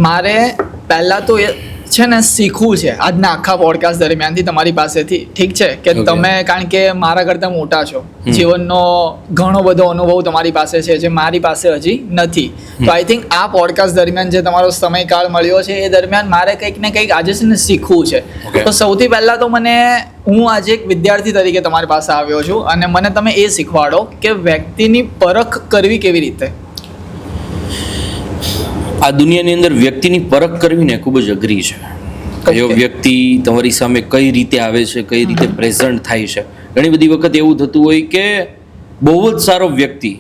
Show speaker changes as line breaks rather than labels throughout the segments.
મારે પહેલાં તો એ છે ને શીખવું છે આજના આખા પોડકાસ્ટ દરમિયાનથી તમારી પાસેથી. ઠીક છે કે તમે કારણ કે મારા કરતાં મોટા છો, જીવનનો ઘણો બધો અનુભવ તમારી પાસે છે જે મારી પાસે હજી નથી. તો આઈ થિંક આ પોડકાસ્ટ દરમિયાન જે તમારો સમયકાળ મળ્યો છે એ દરમિયાન મારે કંઈક ને કંઈક આજે છે ને શીખવું છે. તો સૌથી પહેલાં તો હું આજે એક વિદ્યાર્થી તરીકે તમારી પાસે આવ્યો છું અને મને તમે એ શીખવાડો કે વ્યક્તિની પરખ કરવી કેવી રીતે.
આ દુનિયાની અંદર વ્યક્તિની પરખ કરવી ને ખૂબ જ અઘરી છે. કયો વ્યક્તિ તમારી સામે કઈ રીતે આવે છે, કઈ રીતે પ્રેઝન્ટ થાય છે. ઘણી બધી વખત એવું થતું હોય કે બહુ જ સારો વ્યક્તિ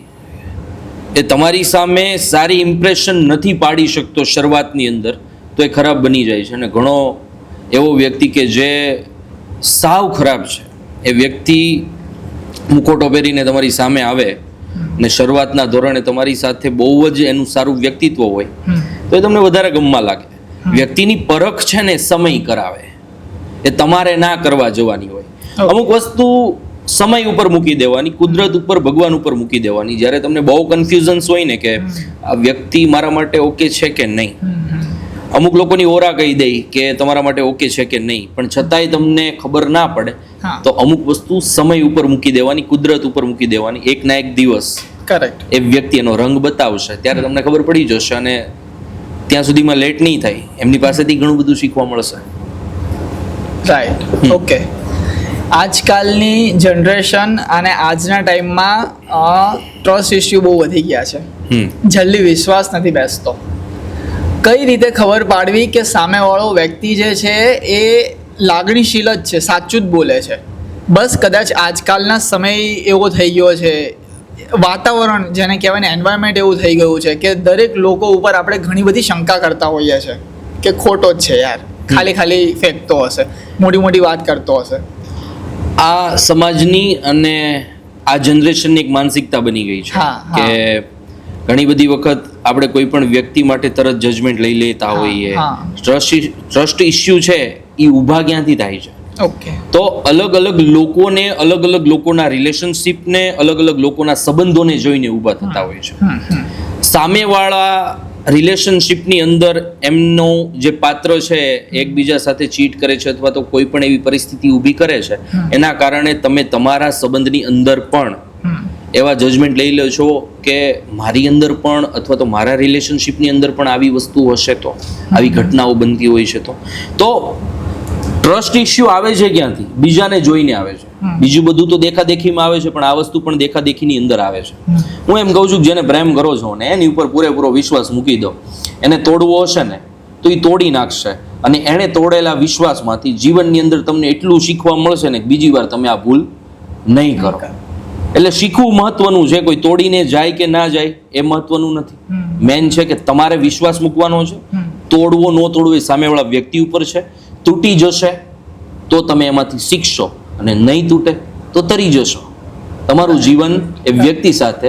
એ તમારી સામે સારી ઇમ્પ્રેશન નથી પાડી શકતો શરૂઆતની અંદર, તો એ ખરાબ બની જાય છે. અને ઘણો એવો વ્યક્તિ કે જે સાવ ખરાબ છે, એ વ્યક્તિ મુખોટો પહેરીને તમારી સામે આવે ને શરૂઆતના ધોરણે તમારી સાથે બહુ જ એનું સારું વ્યક્તિત્વ હોય તો એ તમને વધારે ગમવા લાગે. વ્યક્તિની પરખ છે ને સમય કરાવે, એ તમારે ના કરવા જવાની હોય. અમુક વસ્તુ સમય ઉપર મૂકી દેવાની, કુદરત ઉપર, ભગવાન ઉપર મૂકી દેવાની. જ્યારે તમને બહુ કન્ફ્યુઝન્સ હોય ને કે આ વ્યક્તિ મારા માટે ઓકે છે કે નહીં, અમુક લોકોની ઓરા કહી દે કે તમારા માટે ઓકે છે કે નહીં, પણ છતાંય તમને ખબર ના પડે તો અમુક વસ્તુ સમય ઉપર મૂકી દેવાની, કુદરત ઉપર મૂકી દેવાની. એક ના એક દિવસ એ વ્યક્તિ એનો રંગ બતાવશે, ત્યારે તમને ખબર પડી જશે. અને ત્યાં સુધીમાં લેટ નહીં થાય, એમની પાસેથી ઘણું બધું શીખવા મળશે.
Right, okay. આજકાલની જનરેશન અને આજના ટાઈમમાં ટ્રસ્ટ ઇસ્યુ બહુ વધી ગયા છે. જલ્દી વિશ્વાસ નથી બેસતો. કઈ રીતે ખબર પાડવી કે સામેવાળો વ્યક્તિ જે છે એ લાગણીશીલ જ છે, સાચું જ બોલે છે? બસ કદાચ આજકાલના સમય એવો થઈ ગયો છે, વાતાવરણ જેને કહેવાય ને એન્વાયરમેન્ટ એવું થઈ ગયું છે કે દરેક લોકો ઉપર આપણે ઘણી બધી શંકા કરતા હોઈએ છીએ કે ખોટો જ છે યાર, ખાલી ફેંકતો હશે, મોટી વાત કરતો હશે.
આ સમાજની અને આ જનરેશનની એક માનસિકતા બની ગઈ છે કે ઘણી બધી વખત આપણે કોઈ પણ વ્યક્તિ માટે તરત જજમેન્ટ લઈ લેતા હોઈએ. ટ્રસ્ટ ઇસ્યુ છે એ ઊભા ક્યાંથી થાય છે? તો અલગ અલગ લોકોને, અલગ અલગ લોકોના રિલેશનશિપને, અલગ અલગ લોકોના સંબંધોને જોઈને ઊભા થતા હોય છે. સામેવાળા રિલેશનશિપની અંદર એમનો જે પાત્ર છે એકબીજા સાથે ચીટ કરે છે અથવા તો કોઈ પણ એવી પરિસ્થિતિ ઊભી કરે છે, એના કારણે તમે તમારા સંબંધની અંદર પણ એવા જજમેન્ટ લઈ લો છો કે મારી અંદર પણ અથવા તો મારા રિલેશનશિપની અંદર પણ આવી વસ્તુ હશે, તો આવી ઘટનાઓ બનતી હોય છે. તો ટ્રસ્ટ ઇસ્યુ આવે છે ક્યાંથી? બીજાને જોઈને આવે છે. બીજું બધું તો દેખાદેખીમાં આવે છે, પણ આ વસ્તુ પણ દેખાદેખીની અંદર આવે છે. હું એમ કહું છું કે જેને પ્રેમ કરો છો ને એની ઉપર પૂરેપૂરો વિશ્વાસ મૂકી દો. એને તોડવો હશે ને તો એ તોડી નાખશે, અને એણે તોડેલા વિશ્વાસમાંથી જીવનની અંદર તમને એટલું શીખવા મળશે ને કે બીજી વાર તમે આ ભૂલ નહીં કરો. એટલે શીખવું મહત્વનું છે, કોઈ તોડીને જાય કે ના જાય એ મહત્વનું નથી. મેન છે કે તમારે વિશ્વાસ મૂકવાનો છે. તોડવો ન તોડવો એ સામેવાળા વ્યક્તિ ઉપર છે. તૂટી જશે તો તમે એમાંથી શીખશો, અને નહીં તૂટે તો તરી જશો. તમારું જીવન એ વ્યક્તિ સાથે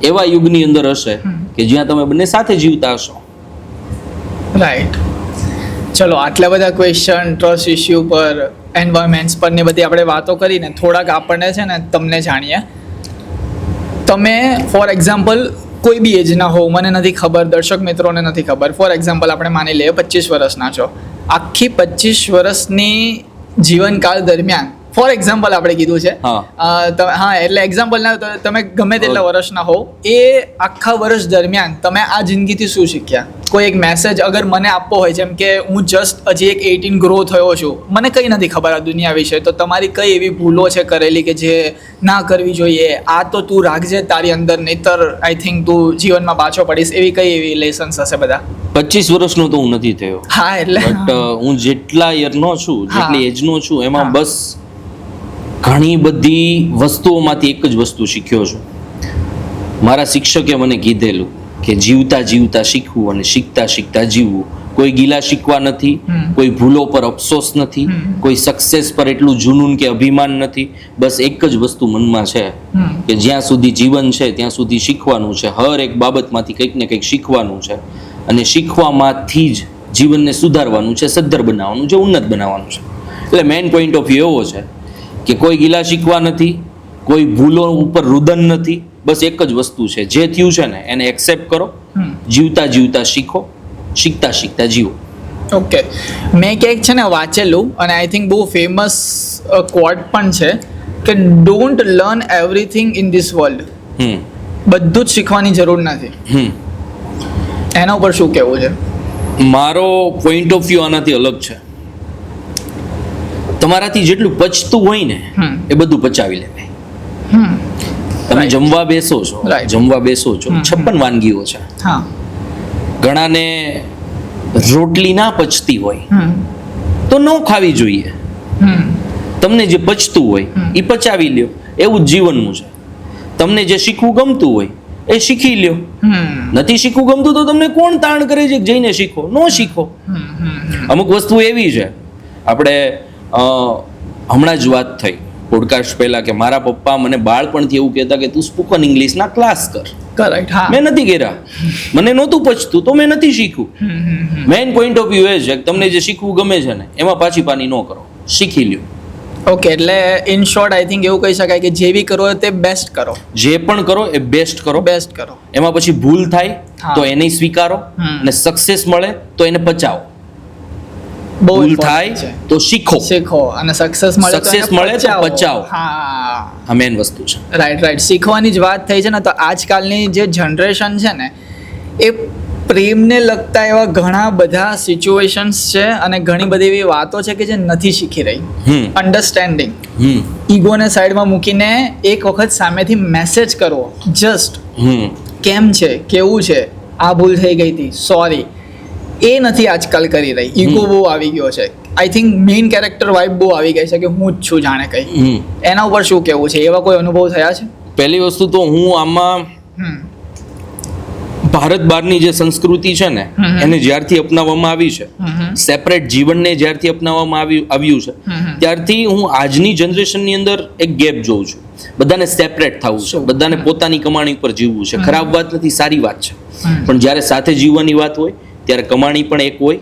એવા યુગની અંદર હશે કે જ્યાં તમે બંને સાથે જીવતા હશો.
રાઈટ. ચલો, આટલા બધા ક્વેશ્ચન ટ્રસ્ટ ઇસ્યુ પર, એન્વાયરમેન્ટ્સ પર ને બધી આપણે વાતો કરીને થોડાક આપણને છે ને તમને જાણીએ. તમે ફોર એક્ઝામ્પલ કોઈ બી એજના હો, મને નથી ખબર, દર્શક મિત્રોને નથી ખબર. ફોર એક્ઝામ્પલ આપણે માની લઈએ 25 વર્ષના છો. આખી 25 વર્ષની જીવનકાળ દરમિયાન, ફોર એક્ઝામ્પલ આપણે કીધું છે, એટલે એક્ઝામ્પલ ના, તમે ગમે તેટલા વર્ષના હો, એ આખા વર્ષ દરમિયાન તમે આ જિંદગીથી શું શીખ્યા? કોઈ એક મેસેજ અગર મને આપવો હોય, જેમ કે હું જસ્ટ હજી એક 18 ગ્રો થયો છું, મને કંઈ નથી ખબર આ દુનિયા વિશે, તો તમારી કઈ એવી ભૂલો છે કરેલી કે જે ના કરવી જોઈએ, આ તો તું રાખજે તારી અંદર, નહીતર આઈ થિંક તું જીવનમાં પાછો પડીશ, એવી કઈ એવી લેસન્સ હશે બધા?
25 વર્ષનો તો હું નથી થયો.
હા, એટલે
બટ હું જેટલા યરનો છું, જેટલી એજનો છું, એમાં બસ ઘણી બધી વસ્તુઓમાંથી એક જ વસ્તુ શીખ્યો છું. મારા શિક્ષકે મને કીધેલું કે જીવતા જીવતા શીખવું અને શીખતા શીખતા જીવવું. કોઈ ગીલા શીખવા નથી, કોઈ ભૂલો પર અફસોસ નથી, કોઈ સક્સેસ પર એટલું જુનૂન કે અભિમાન નથી. બસ એક જ વસ્તુ મનમાં છે કે જ્યાં સુધી જીવન છે ત્યાં સુધી શીખવાનું છે. હર એક બાબતમાંથી કંઈક ને કંઈક શીખવાનું છે, અને શીખવામાંથી જ જીવનને સુધારવાનું છે, સદ્ધર બનાવવાનું છે, ઉન્નત બનાવવાનું છે. એટલે મેઇન પોઈન્ટ ઓફ વ્યૂ એવો છે કે કોઈ ગીલા શીખવા નથી, કોઈ ભૂલો ઉપર રુદન નથી. બસ એક જ વસ્તુ છે, જે થયું છે ને એને એક્સેપ્ટ કરો, જીવતા જીવતા શીખો, શીખતા શીખતા જીવો.
ઓકે, મેં ક્યાંક છે ને વાંચેલું અને આઈ થિંક બહુ ફેમસ ક્વોટ પણ છે કે don't learn everything in this world. બધું જ શીખવાની જરૂર નથી. એના ઉપર શું કહેવું છે?
મારો પોઈન્ટ ઓફ વ્યૂ આનાથી અલગ છે. તમારાથી જેટલું પચતું હોય ને એ બધું પચાવી લેવાય. તમે જમવા બેસો છો, 56 વાનગીઓ છે. ઘણાને રોટલી ના પચતી હોય તો ન ખાવી જોઈએ. તમને જે પચતું હોય એ પચાવી લ્યો. એવું જ જીવનનું છે. તમને જે શીખવું ગમતું હોય એ શીખી લ્યો. નથી શીખવું ગમતું તો તમને કોણ તાણ કરે છે જઈને શીખો? નો શીખો. અમુક વસ્તુ એવી છે, આપણે હમણાં જ વાત થઈ પોડકાસ્ટ પહેલા કે મારા પપ્પા મને બાળપણથી એવું કહેતા કે તું સ્પોકન ઇંગ્લિશના ક્લાસ કર.
કરેક્ટ.
મેં નથી કર્યા. મને નહોતું પચતું તો મેં નથી શીખ્યું. મેઇન પોઈન્ટ ઓફ વ્યૂ એ છે કે તમને જે શીખવું ગમે છે ને એમાં પાછી પાની ન કરો, શીખી લ્યો.
ઓકે, એટલે ઇન શોર્ટ આઈ થિંક એવું કહી શકાય કે જે બી કરો તે બેસ્ટ કરો.
જે પણ કરો એ બેસ્ટ કરો. એમાં પછી ભૂલ થાય તો એને સ્વીકારો અને સક્સેસ મળે તો એને પચાવો. ભૂલ થાય તો શીખો અને સક્સેસ મળે તો પચાવો. આ મેઇન વસ્તુ છે.
રાઈટ. શીખવાની જ વાત થઈ છે ને, તો આજકાલની જે જનરેશન છે ને એ પ્રેમને લગતા એવા ઘણા બધા સિચ્યુએશન્સ છે અને ઘણી બધી એવી વાતો છે કે જે નથી શીખી રહી. અન્ડરસ્ટેન્ડિંગ, ઈગોને સાઈડમાં મૂકીને એક વખત સામેથી મેસેજ કરવો, જસ્ટ કેમ છે, કેવું છે, આ ભૂલ થઈ ગઈ હતી, સોરી, એ નથી આજકાલ કરી રહી. ઈગો બહુ આવી ગયો છે. I think main character vibe બહુ આવી ગઈ છે કે હું જ છું જાણે કઈ. એના ઉપર શું કહેવું છે? એવા કોઈ અનુભવ થયા છે?
પહેલી વસ્તુ તો હું આમાં ભારત બહારની જે સંસ્કૃતિ છે ને એને જ્યારથી અપનાવવામાં આવી છે, સેપરેટ જીવનને જ્યારથી અપનાવવામાં આવ્યું છે, ત્યારથી હું આજની જનરેશનની અંદર એક ગેપ જોઉં છું. બધાને સેપરેટ થવું છે, બધાને પોતાની કમાણી પર જીવવું છે. ખરાબ વાત નથી, સારી વાત છે. પણ જ્યારે સાથે જીવવાની વાત હોય ત્યારે કમાણી પણ એક હોય,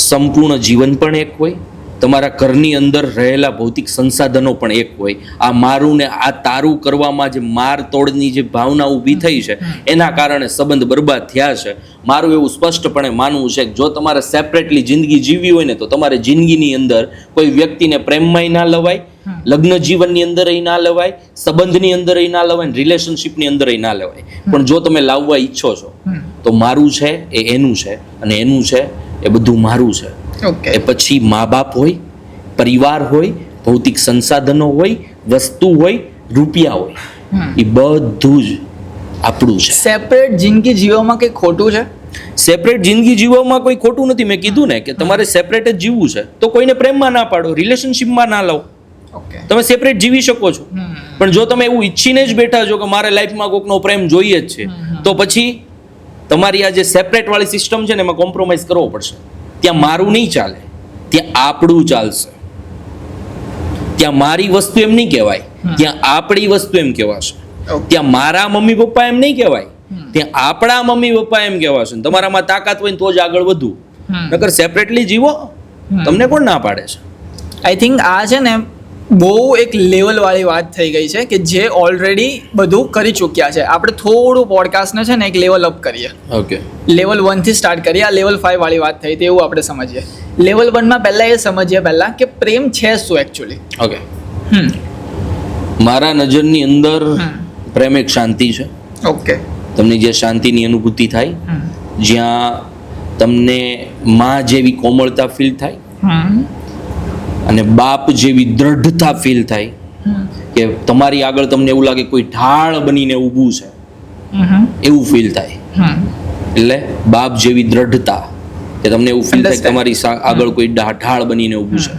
સંપૂર્ણ જીવન પણ એક હોય, તમારા ઘરની અંદર રહેલા ભૌતિક સંસાધનો પણ એક હોય. આ મારું ને આ તારું કરવામાં જે માર તોડની જે ભાવના ઊભી થઈ છે એના કારણે સંબંધ બરબાદ થયા છે. મારું એવું સ્પષ્ટપણે માનવું છે કે જો તમારે સેપરેટલી જિંદગી જીવવી હોય ને તો તમારે જિંદગીની અંદર કોઈ વ્યક્તિને પ્રેમમાં ના લવાય, લગ્ન જીવનની અંદર ના લવાય, સંબંધની અંદર ના લવાય, રિલેશનશિપની અંદર ના લવાય. પણ જો તમે લાવવા ઈચ્છો છો તો મારું છે એ એનું છે અને એનું છે એ બધું મારું છે. એ પછી મા બાપ હોય, પરિવાર હોય, ભૌતિક સંસાધનો હોય, વસ્તુ હોય, રૂપિયા હોય, એ બધું જ આપણું છે.
સેપરેટ જિંદગી જીવવામાં કંઈ ખોટું છે?
સેપરેટ જિંદગી જીવવામાં કોઈ ખોટું નથી. મેં કીધું ને કે તમારે સેપરેટ જ જીવવું છે તો કોઈને પ્રેમમાં ના પાડો, રિલેશનશિપમાં ના લાવો. તમે સેપરેટ જીવી શકો છો. પણ જો તમે એવું ઈચ્છીને જ બેઠા છો કે મારે લાઈફમાં કોઈકનો પ્રેમ જોઈએ જ છે તો પછી તમારી આ જે સેપરેટ વાળી સિસ્ટમ છે ને એમાં કોમ્પ્રોમાઇઝ કરવો પડશે. ત્યાં મારું નહીં ચાલે, ત્યાં આપણું ચાલશે. ત્યાં મારી વસ્તુ એમ નહીં કહેવાય, ત્યાં આપણી વસ્તુ એમ કહેવાશે. ત્યાં મારા મમ્મી પપ્પા એમ નહીં કહેવાય, ત્યાં આપણા મમ્મી પપ્પા એમ કહેવાશે. તમારામાં તાકાત હોય તો જ આગળ વધવું, નકર સેપરેટલી જીવો તમને કોણ ના પાડે છે?
આઈ થિંક આ છે ને બહુ એક લેવલ વાળી વાત થઈ ગઈ છે કે જે ઓલરેડી બધું કરી ચૂક્યા છે. આપણે થોડું પોડકાસ્ટને છે ને એક લેવલ અપ કરીએ.
ઓકે,
લેવલ 1 થી સ્ટાર્ટ કરીએ. આ લેવલ 5 વાળી વાત થઈ હતી એવું આપણે સમજીએ. લેવલ 1 માં પહેલા એ સમજીએ કે પ્રેમ છે શું એકચ્યુઅલી.
ઓકે, મારા નજરની અંદર પ્રેમ એક શાંતિ છે.
ઓકે,
તમને જે શાંતિની અનુભૂતિ થાય, જ્યાં તમને માં જેવી કોમળતા ફીલ થાય અને બાપ જેવી દ્રઢતા ફીલ થાય કે તમારી આગળ તમને એવું લાગે કોઈ ઢાળ બનીને ઊભું છે એવું ફીલ થાય. એટલે બાપ જેવી દ્રઢતા કે તમને એવું ફીલ થાય તમારી આગળ કોઈ ઢાળ બનીને ઊભું છે.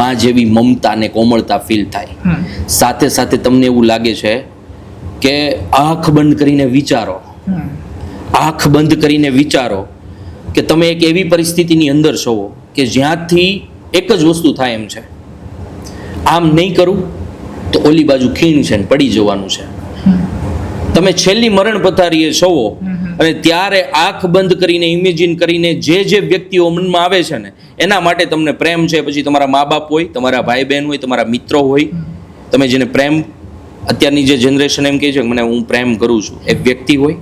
માં જેવી મમતા ને કોમળતા ફીલ થાય. સાથે સાથે તમને એવું લાગે છે કે આંખ બંધ કરીને વિચારો, આંખ બંધ કરીને વિચારો કે તમે એક એવી પરિસ્થિતિની અંદર છો કે જ્યાંથી એક જ વસ્તુ થાય એમ છે, આમ નહીં કરું તો ઓલી બાજુ ખીણ છે ને પડી જવાનું છે. તમે છેલ્લી મરણ પથારીએ છો અને ત્યારે આંખ બંધ કરીને ઇમેજિન કરીને જે વ્યક્તિઓ મનમાં આવે છે ને એના માટે તમને પ્રેમ છે. પછી તમારા મા બાપ હોય, તમારા ભાઈ બહેન હોય, તમારા મિત્રો હોય, તમે જેને પ્રેમ, અત્યારની જે જનરેશન એમ કહે છે કે મને હું પ્રેમ કરું છું, એ વ્યક્તિ હોય,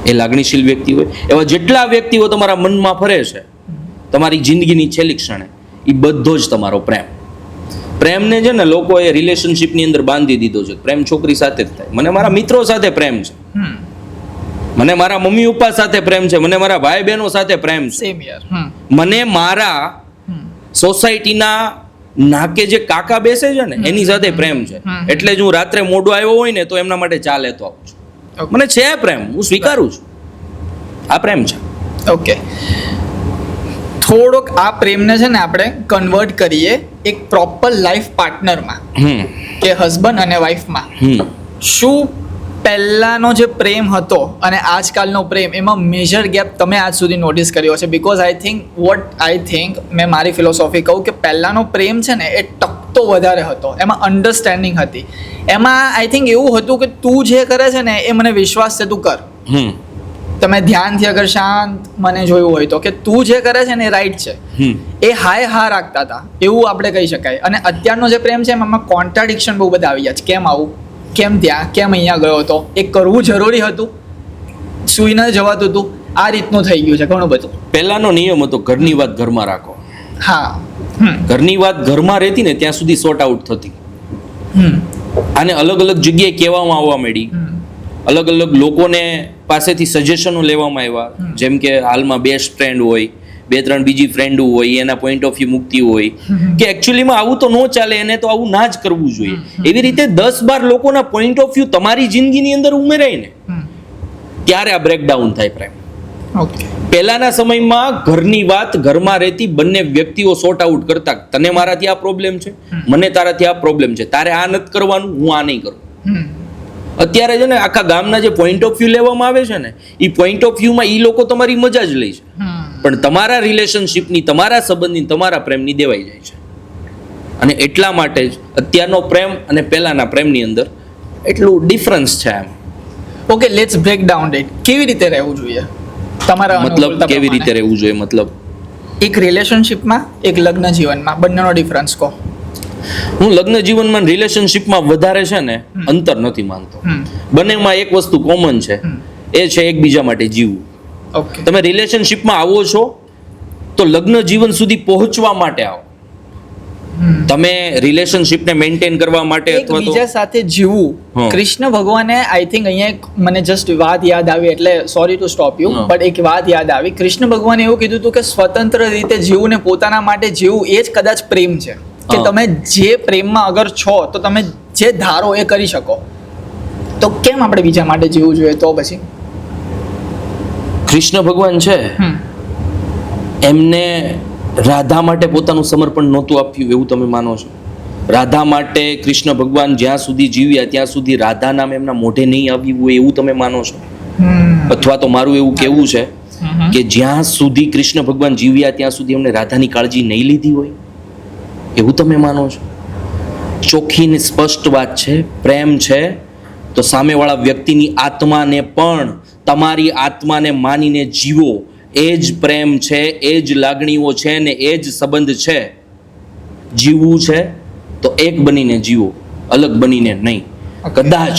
એ લાગણીશીલ વ્યક્તિ હોય. એવા જેટલા વ્યક્તિઓ તમારા મનમાં ફરે છે તમારી જિંદગીની છેલ્લી ક્ષણે, એ બધો જ તમારો પ્રેમ. પ્રેમને છે ને લોકોએ રિલેશનશિપની અંદર બાંધી દીધો છે. પ્રેમ છોકરી સાથે જ થાય. મને મારા મિત્રો સાથે પ્રેમ છે, મને મારા મમ્મી પપ્પા સાથે પ્રેમ છે, મને મારા ભાઈ બહેનો સાથે પ્રેમ છે, મને મારા સોસાયટીના નાકે જે કાકા બેસે છે ને એની સાથે પ્રેમ છે. એટલે જ હું રાત્રે મોડો આવ્યો હોય ને તો એમના માટે ચા લેતો આવું છું. મને છે પ્રેમ, હું સ્વીકારું છું. આ પ્રેમ છે.
ઓકે, થોડોક આ પ્રેમને છે ને આપણે કન્વર્ટ કરીએ એક પ્રોપર લાઈફ પાર્ટનરમાં કે હસબન્ડ અને વાઈફમાં. શું પહેલાનો જે પ્રેમ હતો અને આજકાલનો પ્રેમ, એમાં મેજર ગેપ તમે આજ સુધી નોટિસ કર્યો છે? બિકોઝ આઈ થિંક મેં મારી ફિલોસોફી કહું કે પહેલાંનો પ્રેમ છે ને એ ટકતો વધારે હતો, એમાં અન્ડરસ્ટેન્ડિંગ હતી, એમાં આઈ થિંક એવું હતું કે તું જે કરે છે ને એ મને વિશ્વાસ છે, તું કર. તમે ધ્યાનથી અગર શાંત મને જોયું હોય તો કે તું જે કરે છે ને એ રાઈટ છે, એ હાય હા રાખતા હતા, એવું આપણે કહી શકાય. અને અત્યારનો જે પ્રેમ છે એમાં કોન્ટ્રાડિક્શન બહુ બધા આવી ગયા છે. કેમ આવું, કેમ ત્યાં, કેમ અહીંયા ગયો હતો, એ કરવું જરૂરી હતું, સુઈને જવાતું હતું, આ રીતનું થઈ ગયું છે ઘણું બધું.
પહેલાનો નિયમ હતો ઘરની વાત ઘરમાં રાખો.
હા,
ઘરની વાત ઘરમાં રહેતી ને ત્યાં સુધી સોર્ટ આઉટ થતી. આને અલગ અલગ જગ્યાએ કહેવામાં આવવા માંડી, અલગ અલગ લોકોને પાસેથી સજેશનો લેવામાં આવ્યા. જેમ કે હાલમાં બેસ્ટ ફ્રેન્ડ હોય, 2-3 બીજી ફ્રેન્ડ હોય, એના પોઈન્ટ ઓફ વ્યૂ મુકતી હોય કે એકચ્યુઅલીમાં આવું તો ન ચાલે, એને તો આવું ના જ કરવું જોઈએ. એવી રીતે 10-12 લોકોના પોઈન્ટ ઓફ વ્યૂ તમારી જિંદગીની અંદર ઉમેરાય ને ત્યારે આ બ્રેકડાઉન થાય પ્રેમ. પહેલાના સમયમાં ઘરની વાત ઘરમાં રહેતી, બંને વ્યક્તિઓ સોર્ટ આઉટ કરતા. તને મારાથી આ પ્રોબ્લેમ છે, મને તારાથી આ પ્રોબ્લેમ છે, તારે આ નથી કરવાનું, હું આ નહીં કરું. અત્યારે છે ને આખા ગામના જે પોઈન્ટ ઓફ વ્યૂ લેવામાં આવે છે ને એ પોઈન્ટ ઓફ વ્યૂમાં એ લોકો તમારી મજા જ લે છે, પણ તમારા રિલેશનશિપની, તમારા સંબંધની, તમારા પ્રેમની દેવાઈ જાય છે. અને એટલા માટે જ અત્યારનો પ્રેમ અને પહેલાના પ્રેમની અંદર એટલું ડિફરન્સ છે. એમ
okay, let's break down it. કેવી રીતે રહેવું જોઈએ તમારા
મતલબ? કેવી રીતે રહેવું જોઈએ મતલબ?
એક રિલેશનશિપમાં, એક લગ્ન જીવનમાં, બંનેનો ડિફરન્સ કહો.
હું લગ્ન જીવનમાં, રિલેશનશિપમાં વધારે છે ને અંતર નથી માનતો. બંનેમાં એક વસ્તુ કોમન છે, એ છે એકબીજા માટે જીવવું. તમે રિલેશનશિપમાં આવો છો તો લગ્ન જીવન સુધી પહોંચવા માટે આવો. તમે રિલેશનશિપને મેન્ટેન કરવા માટે અથવા તો
બીજા સાથે જીવવું. કૃષ્ણ ભગવાને આઈ થિંક અહીંયા એક મને જસ્ટ વાત યાદ આવી, એટલે sorry to stop you, but એક વાત યાદ આવી. કૃષ્ણ ભગવાને એવું કીધું હતું કે સ્વતંત્ર રીતે જીવવું ને પોતાના માટે જીવવું એ જ કદાચ પ્રેમ છે. કે તમે જે પ્રેમમાં અગર છો તો તમે જે ધારો એ કરી શકો. તો કેમ આપણે બીજા માટે જીવવું જોઈએ? તો પછી
કૃષ્ણ ભગવાન છે, એમને રાધા માટે પોતાનું સમર્પણ નહોતું આપ્યું એવું તમે માનો છો? રાધા માટે કૃષ્ણ ભગવાન જ્યાં સુધી જીવ્યા ત્યાં સુધી રાધા નામ એમના મોઢે નહીં આવ્યું હોય એવું તમે માનો છો? અથવા તો મારું એવું કહેવું છે કે જ્યાં સુધી કૃષ્ણ ભગવાન જીવ્યા ત્યાં સુધી એમને રાધાની કાળજી નહીં લીધી હોય એવું તમે માનો છો? ચોખ્ખી ને સ્પષ્ટ વાત છે, પ્રેમ છે તો સામેવાળા વ્યક્તિની આત્માને પણ તમારી આત્માને માનીને જીવો. એ જ પ્રેમ છે, એ જ લાગણીઓ છે ને એ જ સંબંધ છે. જીવવું છે તો એક બનીને જીવો, અલગ બનીને નહીં. કદાચ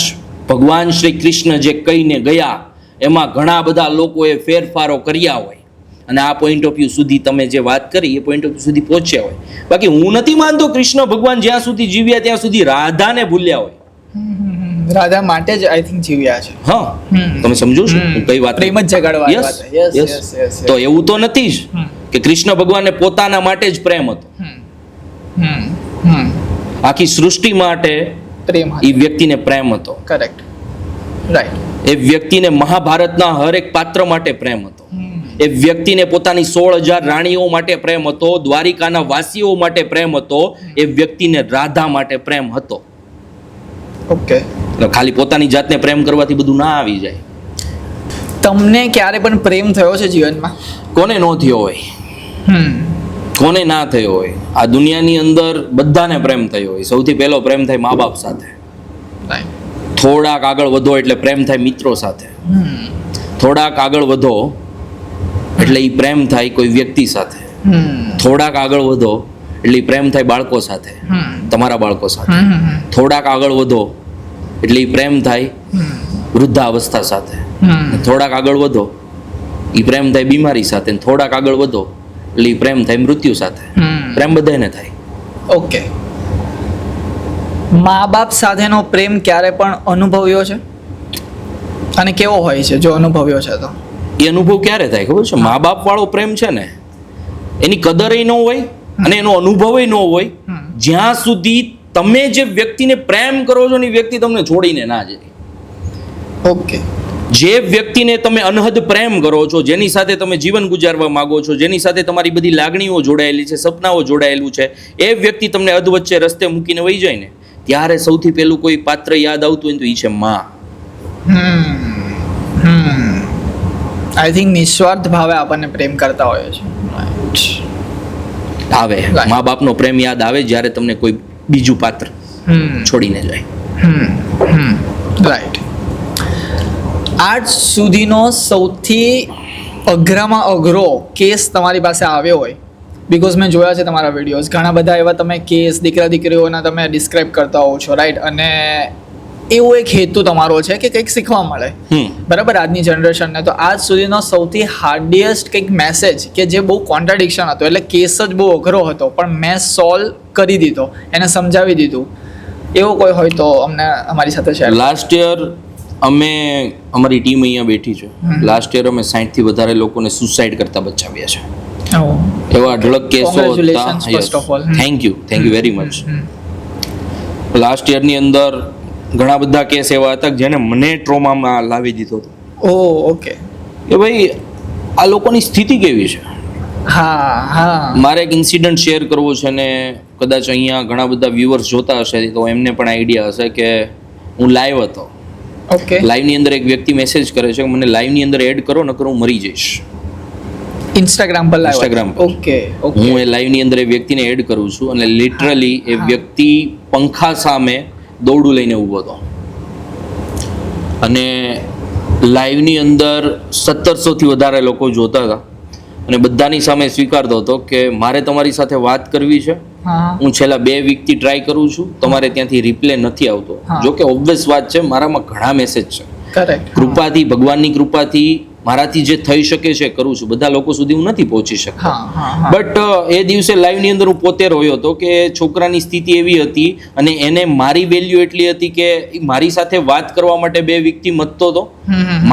ભગવાન શ્રી કૃષ્ણ જે કહીને ગયા એમાં ઘણા બધા લોકોએ ફેરફારો કર્યા હોય અને આ પોઈન્ટ ઓફ વ્યૂ સુધી તમે જે વાત કરી એ પોઈન્ટ ઓફ વ્યૂ સુધી પહોંચ્યા હોય. બાકી હું નથી માનતો કૃષ્ણ ભગવાન જ્યાં સુધી જીવ્યા ત્યાં સુધી રાધાને ભૂલ્યા હોય.
રાધા માટે જ આઈ થિંક જીવ્યા છે.
હા, તમે સમજો છો હું કઈ વાત?
પ્રેમ જ જગાડવા.
તો એવું તો નથી જ કે કૃષ્ણ ભગવાનને પોતાના માટે જ પ્રેમ હતો. આખી સૃષ્ટિ માટે
પ્રેમ,
એ વ્યક્તિને પ્રેમ હતો.
Correct, right.
એ વ્યક્તિને મહાભારતના હરેક પાત્ર માટે પ્રેમ હતો. એ વ્યક્તિને પોતાની 16,000 રાણીઓ માટે પ્રેમ હતો, દ્વારિકાના વાસીઓ માટે પ્રેમ હતો, એ વ્યક્તિને રાધા માટે પ્રેમ હતો.
ઓકે,
ખાલી પોતાની જાતને પ્રેમ કરવાથી બધું ના આવી જાય.
તમને ક્યારે પણ પ્રેમ થયો છે જીવનમાં?
કોને ન થયો હોય? કોને ના થયો હોય? આ દુનિયાની અંદર બધાને પ્રેમ થયો હોય. સૌથી પહેલો પ્રેમ થાય મા બાપ સાથે, થોડાક આગળ વધો એટલે પ્રેમ થાય મિત્રો સાથે, થોડાક આગળ વધો એટલે એ પ્રેમ થાય કોઈ વ્યક્તિ સાથે, થોડાક આગળ વધો એટલે પ્રેમ થાય બાળકો સાથે, તમારા બાળકો સાથે, થોડાક આગળ વધો એટલે પ્રેમ થાય વૃદ્ધાવસ્થા સાથે, થોડાક આગળ વધો એ પ્રેમ થાય બીમારી સાથે, થોડાક આગળ વધો એટલે ઈ પ્રેમ થાય મૃત્યુ સાથે. પ્રેમ બધાને થાય.
ઓકે, મા બાપ સાથેનો પ્રેમ ક્યારે પણ અનુભવ્યો છે અને કેવો હોય છે જો અનુભવ્યો છે તો?
એ અનુભવ ક્યારે થાય ખબર છે? મા બાપ વાળો પ્રેમ છે ને એની કદર ન હોય અને એનો અનુભવ ન હોય જ્યાં સુધી તમે જે વ્યક્તિને પ્રેમ કરો છો ને એ વ્યક્તિ તમને છોડીને ના જાય.
ઓકે,
જે વ્યક્તિને તમે અનહદ પ્રેમ કરો છો, જેની સાથે તમે જીવન ગુજારવા માંગો છો, જેની સાથે તમારી બધી લાગણીઓ જોડાયેલી છે, સપનાઓ જોડાયેલું છે, એ વ્યક્તિ તમને અધવચ્ચે રસ્તે મૂકીને વહી જાય ને ત્યારે સૌથી પહેલું કોઈ પાત્ર યાદ આવતું હોય તો એ છે માં.
આઈ થિંક નિસ્વાર્થ ભાવે આપણને પ્રેમ કરતા હોય છે.
આવે મા બાપનો પ્રેમ યાદ આવે જ્યારે તમને કોઈ બીજું પાત્ર છોડીને જાય.
રાઈટ. આજ સુધીનો સૌથી અઘરામાં અઘરો કેસ તમારી પાસે આવ્યો હોય, બિકોઝ મેં જોયા છે તમારા વિડીયોઝ, ઘણા બધા એવા તમે કેસ દીકરા દીકરીઓના તમે ડિસ્ક્રાઇબ કરતા હોવ છો, રાઈટ? અને એવો એક હેતુ તમારો છે કે કંઈક શીખવા મળે, બરાબર, આજની જનરેશનને. તો આજ સુધીનો સૌથી હાર્ડિએસ્ટ કંઈક મેસેજ કે જે બહુ કોન્ટ્રાડિક્શન હતો, એટલે કેસ જ બહુ અઘરો હતો પણ મેં સોલ્વ કરી દીધો, એને સમજાવી દીધું, એવો કોઈ હોય તો અમને અમારી સાથે શેર.
લાસ્ટ યર અમે અમારી ટીમ અહીંયા બેઠી છે. લાસ્ટ યર અમે 60 થી વધારે લોકોને સુસાઇડ કરતા બચાવ્યા છે. એવા અઢળક કેસો હતા. Thank you very much. Last યરની અંદર ઘણા બધા કેસ એવા હતા જેને મને ટ્રોમામાં લાવી દીધો હતો.
ઓકે,
કે ભાઈ આ લોકોની સ્થિતિ કેવી છે. મારે એક ઇન્સિડન્ટ શેર કરવો છે ને કદાચ અહીંયા ઘણા બધા વ્યુઅર્સ જોતા હશે તો એમને પણ આઈડિયા હશે કે હું લાઈવ હતો.
ઓકે,
લાઈવ ની અંદર એક વ્યક્તિ મેસેજ કરે છે કે મને લાઈવ ની અંદર એડ કરો નકર હું મરી જઈશ.
ઇન્સ્ટાગ્રામ પર. ઓકે,
હું એ લાઈવ ની અંદર એ વ્યક્તિને એડ કરું છું અને લિટરલી એ વ્યક્તિ પંખા સામે દોરડું લઈને ઊભો હતો અને લાઈવ ની અંદર 1700 થી વધારે લોકો જોતા હતા અને બધાની સામે સ્વીકારતો હતો કે મારે તમારી સાથે વાત કરવી છે. હું છેલ્લા 2 વીકથી ટ્રાય કરું છું, તમારે ત્યાંથી રિપ્લે નથી આવતો. જો કે ઓબ્વિયસ વાત છે, મારામાં ઘણા મેસેજ છે. કૃપાથી, ભગવાનની કૃપાથી મારાથી જે થઈ શકે છે કરું છું. બધા લોકો સુધી હું નથી પહોંચી શકતો. બટ એ દિવસે લાઈવ ની અંદર હું પોતે રોયો હતો કે છોકરાની સ્થિતિ એવી હતી અને એને મારી વેલ્યુ એટલી હતી કે મારી સાથે વાત કરવા માટે 2 વીકથી મથતો હતો.